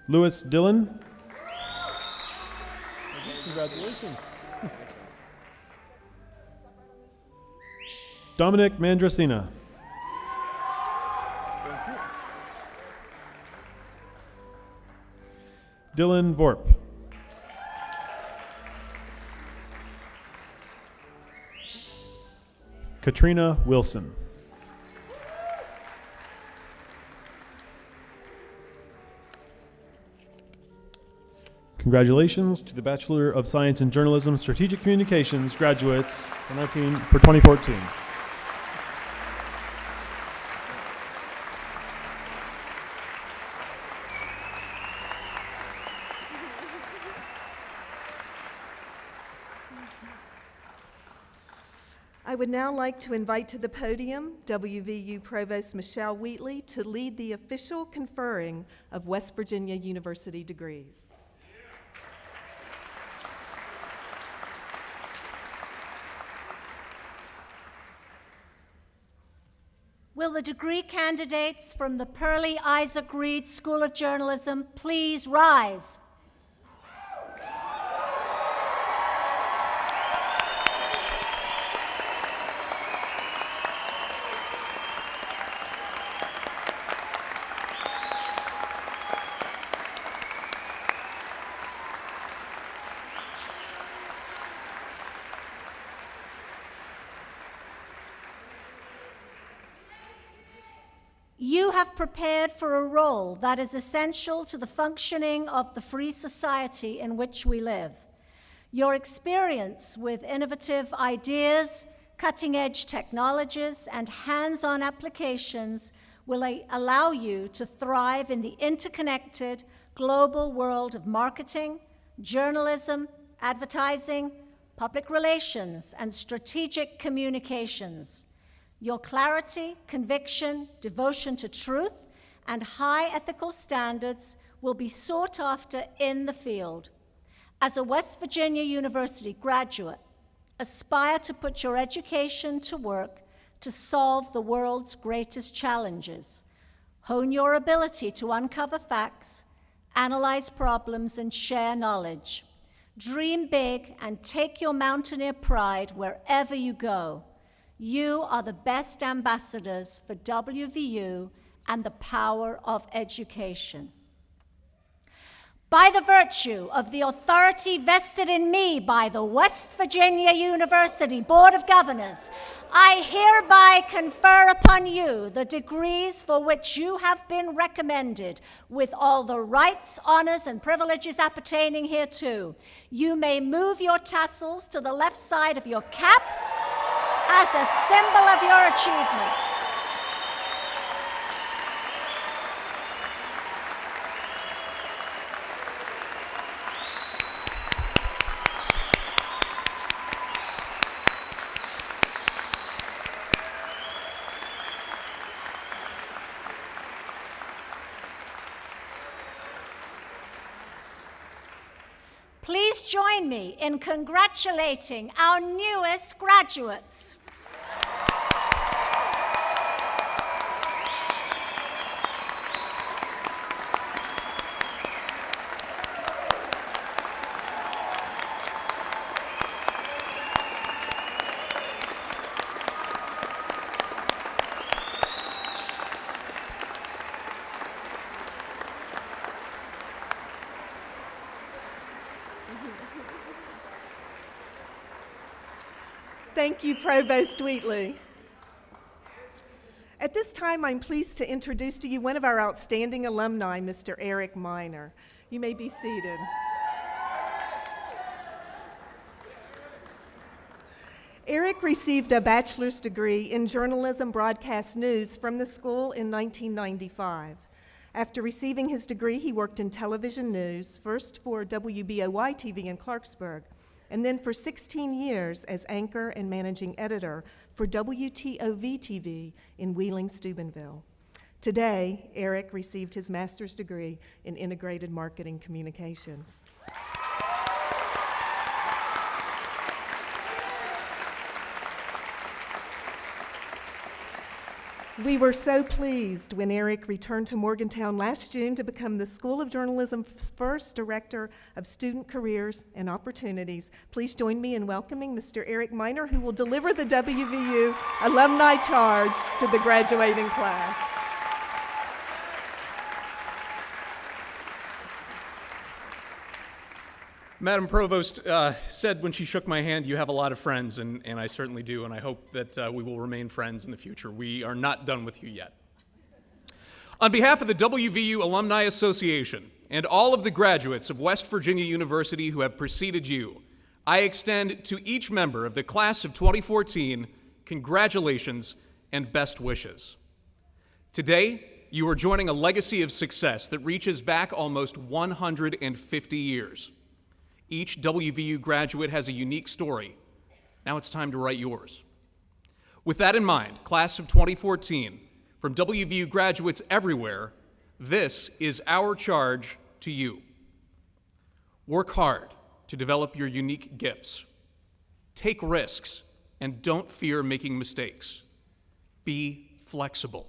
Louis Dillon. Congratulations. Dominic Mandrasina. Thank you. Dylan Vorp. Katrina Wilson. Congratulations to the Bachelor of Science in Journalism, Strategic Communications graduates on our team for 2014. I would now like to invite to the podium WVU Provost Michelle Wheatley to lead the official conferring of West Virginia University degrees. Will the degree candidates from the Perley Isaac Reed School of Journalism please rise? You have prepared for a role that is essential to the functioning of the free society in which we live. Your experience with innovative ideas, cutting-edge technologies, and hands-on applications will allow you to thrive in the interconnected global world of marketing, journalism, advertising, public relations, and strategic communications. Your clarity, conviction, devotion to truth, and high ethical standards will be sought after in the field. As a West Virginia University graduate, aspire to put your education to work to solve the world's greatest challenges. Hone your ability to uncover facts, analyze problems, and share knowledge. Dream big and take your mountaineer pride wherever you go. You are the best ambassadors for WVU and the power of education. By the virtue of the authority vested in me by the West Virginia University Board of Governors, I hereby confer upon you the degrees for which you have been recommended, with all the rights, honors, and privileges appertaining hereto. You may move your tassels to the left side of your cap as a symbol of your achievement. Please join me in congratulating our newest graduates. Thank you, Provost Wheatley. At this time, I'm pleased to introduce to you one of our outstanding alumni, Mr. Eric Miner. You may be seated. Eric received a bachelor's degree in journalism broadcast news from the school in 1995. After receiving his degree, he worked in television news, first for WBOY TV in Clarksburg, and then for 16 years as anchor and managing editor for WTOV TV in Wheeling, Steubenville. Today, Eric received his master's degree in integrated marketing communications. We were so pleased when Eric returned to Morgantown last June to become the School of Journalism's first Director of Student Careers and Opportunities. Please join me in welcoming Mr. Eric Miner, who will deliver the WVU Alumni Charge to the graduating class. Madam Provost said when she shook my hand, you have a lot of friends, and I certainly do, and I hope that we will remain friends in the future. We are not done with you yet. On behalf of the WVU Alumni Association and all of the graduates of West Virginia University who have preceded you, I extend to each member of the class of 2014 congratulations and best wishes. Today, you are joining a legacy of success that reaches back almost 150 years. Each WVU graduate has a unique story. Now it's time to write yours. With that in mind, class of 2014, from WVU graduates everywhere, this is our charge to you. Work hard to develop your unique gifts. Take risks and don't fear making mistakes. Be flexible.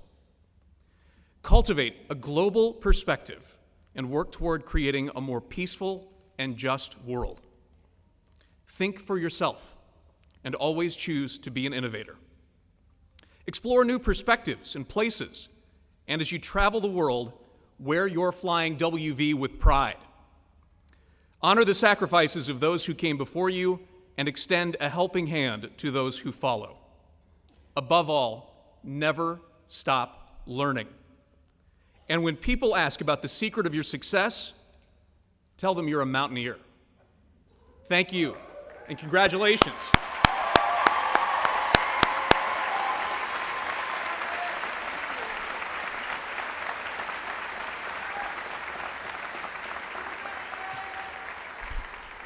Cultivate a global perspective and work toward creating a more peaceful and just world. Think for yourself and always choose to be an innovator. Explore new perspectives and places, and as you travel the world, wear your flying WV with pride. Honor the sacrifices of those who came before you and extend a helping hand to those who follow. Above all, never stop learning. And when people ask about the secret of your success, tell them you're a mountaineer. Thank you, and congratulations.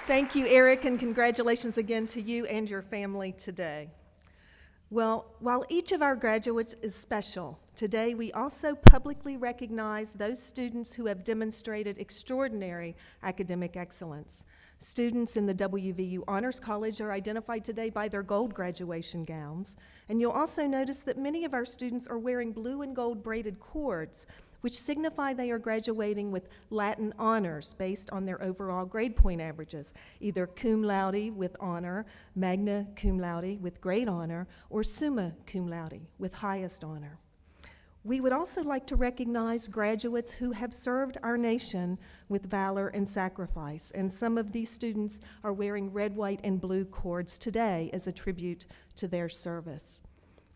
Thank you, Eric, and congratulations again to you and your family today. Well, while each of our graduates is special, today we also publicly recognize those students who have demonstrated extraordinary academic excellence. Students in the WVU Honors College are identified today by their gold graduation gowns, and you'll also notice that many of our students are wearing blue and gold braided cords, which signify they are graduating with Latin honors based on their overall grade point averages, either cum laude with honor, magna cum laude with great honor, or summa cum laude with highest honor. We would also like to recognize graduates who have served our nation with valor and sacrifice, and some of these students are wearing red, white, and blue cords today as a tribute to their service.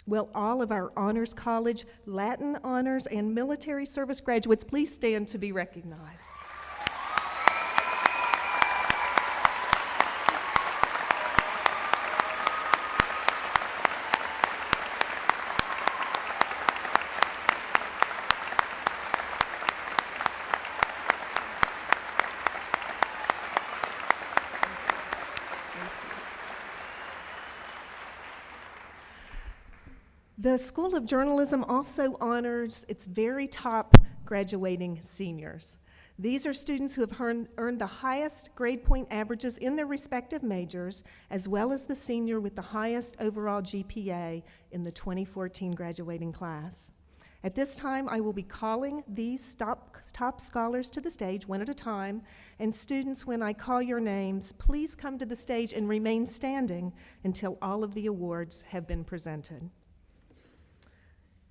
Will all of our Honors College, Latin Honors, and Military Service graduates please stand to be recognized? The School of Journalism also honors its very top graduating seniors. These are students who have earned the highest grade point averages in their respective majors, as well as the senior with the highest overall GPA in the 2014 graduating class. At this time, I will be calling these top scholars to the stage one at a time, and students, when I call your names, please come to the stage and remain standing until all of the awards have been presented.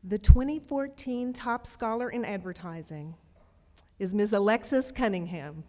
The 2014 Top Scholar in Advertising is Ms. Alexis Cunningham.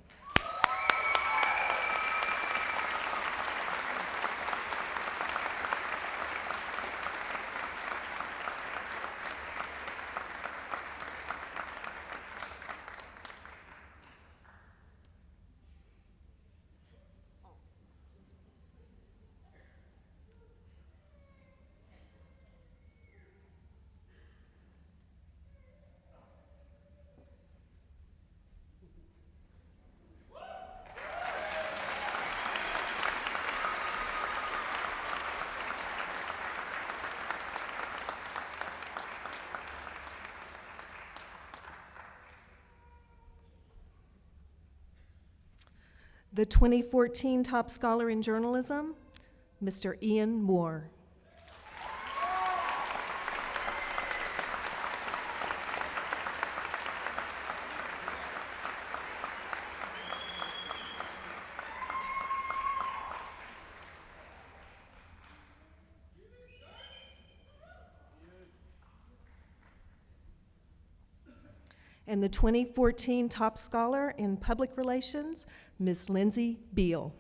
The 2014 Top Scholar in Journalism, Mr. Ian Moore. And the 2014 Top Scholar in Public Relations, Ms. Lindsay Beal.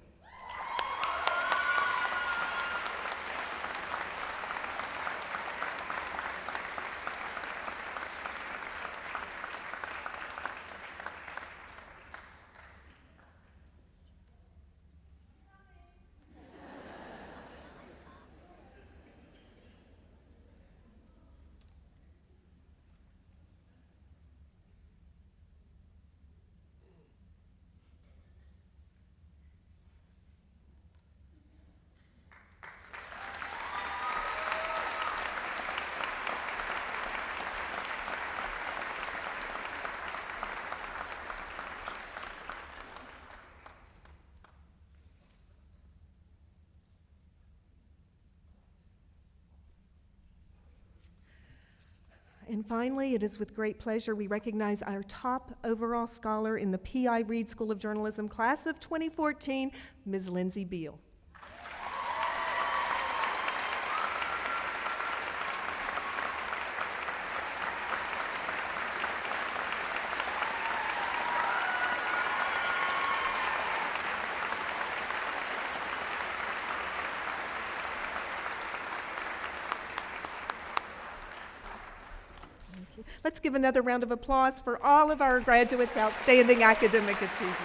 And finally, it is with great pleasure we recognize our top overall scholar in the P.I. Reed School of Journalism class of 2014, Ms. Lindsay Beal. Let's give another round of applause for all of our graduates' outstanding academic achievement.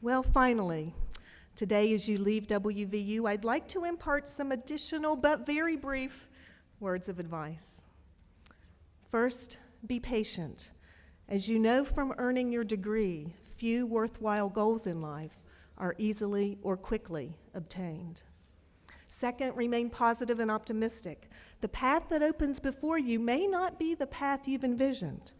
Well, finally, today as you leave WVU, I'd like to impart some additional but very brief words of advice. First, be patient. As you know from earning your degree, few worthwhile goals in life are easily or quickly obtained. Second, remain positive and optimistic. The path that opens before you may not be the path you've envisioned.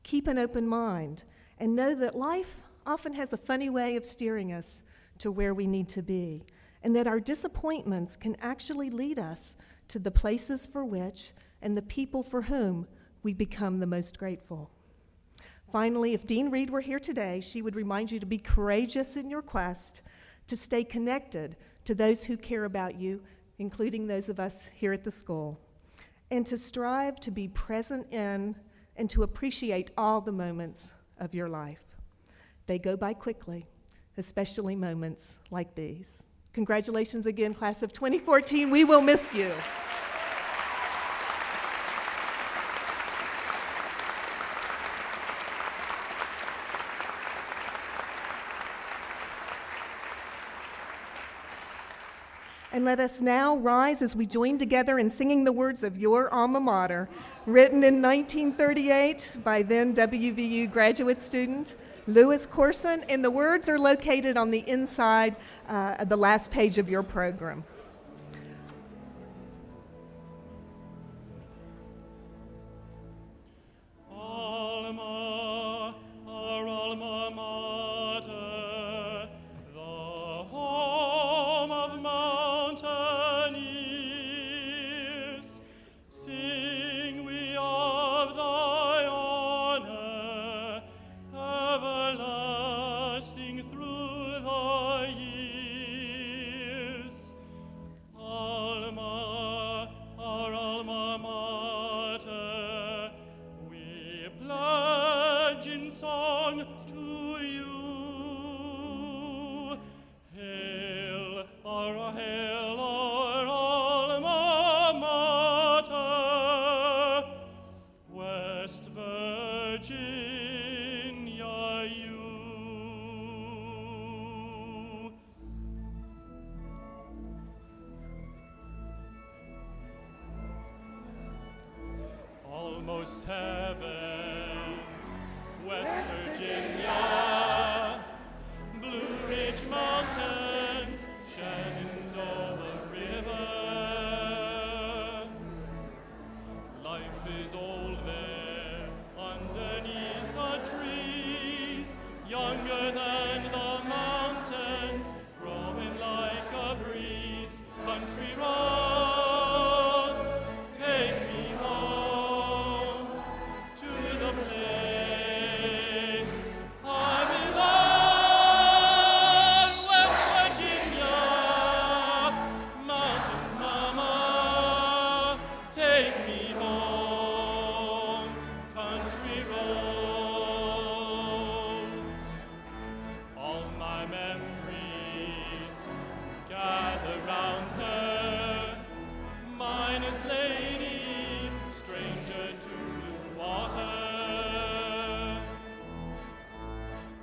Keep an open mind and know that life often has a funny way of steering us to where we need to be, and that our disappointments can actually lead us to the places for which and the people for whom we become the most grateful. Finally, if Dean Reed were here today, she would remind you to be courageous in your quest, to stay connected to those who care about you, including those of us here at the school, and to strive to be present in and to appreciate all the moments of your life. They go by quickly, especially moments like these. Congratulations again, class of 2014. We will miss you. And let us now rise as we join together in singing the words of your alma mater, written in 1938 by then WVU graduate student Lewis Corson, and the words are located on the inside of the last page of your program. Alma, our alma mater, the home of mountaineers, sing we of thy honor, everlasting through the years. Alma, our alma mater, we pledge in song to you. Hail our alma mater, West Virginia, you. Almost heaven, West Virginia, Blue Ridge Mountains, Shenandoah River. is old there underneath the trees, younger than the mountains, growing like a breeze. Country roads, take me home to the place I belong. West Virginia, mountain mama, take me home. Country roads, all my memories gather round her. Mine is lady, stranger to blue water.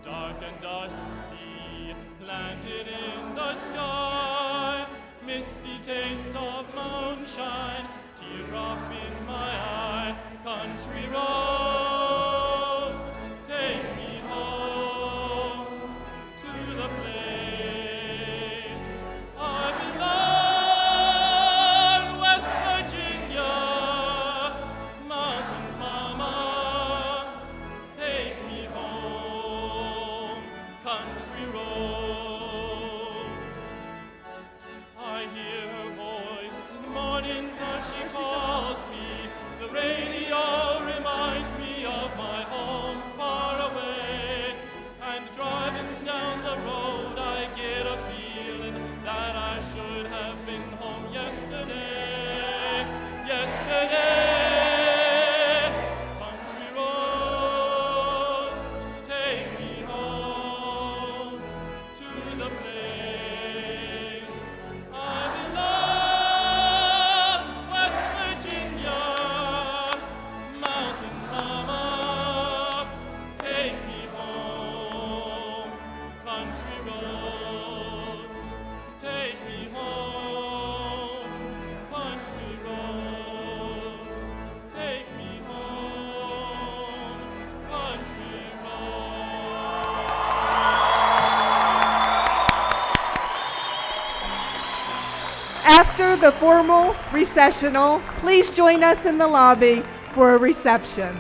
Dark and dusty, planted in the sky, misty taste of moonshine, teardrop in my eye. Country roads, take me home to the place I belong. West Virginia, mountain mama, take me home. Country roads, I hear her voice in the morning as she calls me. The radio reminds me of my home far away. And driving down the road, I get a feeling that I should have been home yesterday. Yesterday, country roads, take me home to the place I belong. West Virginia, mountain mama, take me home. Country roads, take me home. Country roads, take me home. Country roads. After the formal recessional, please join us in the lobby for a reception.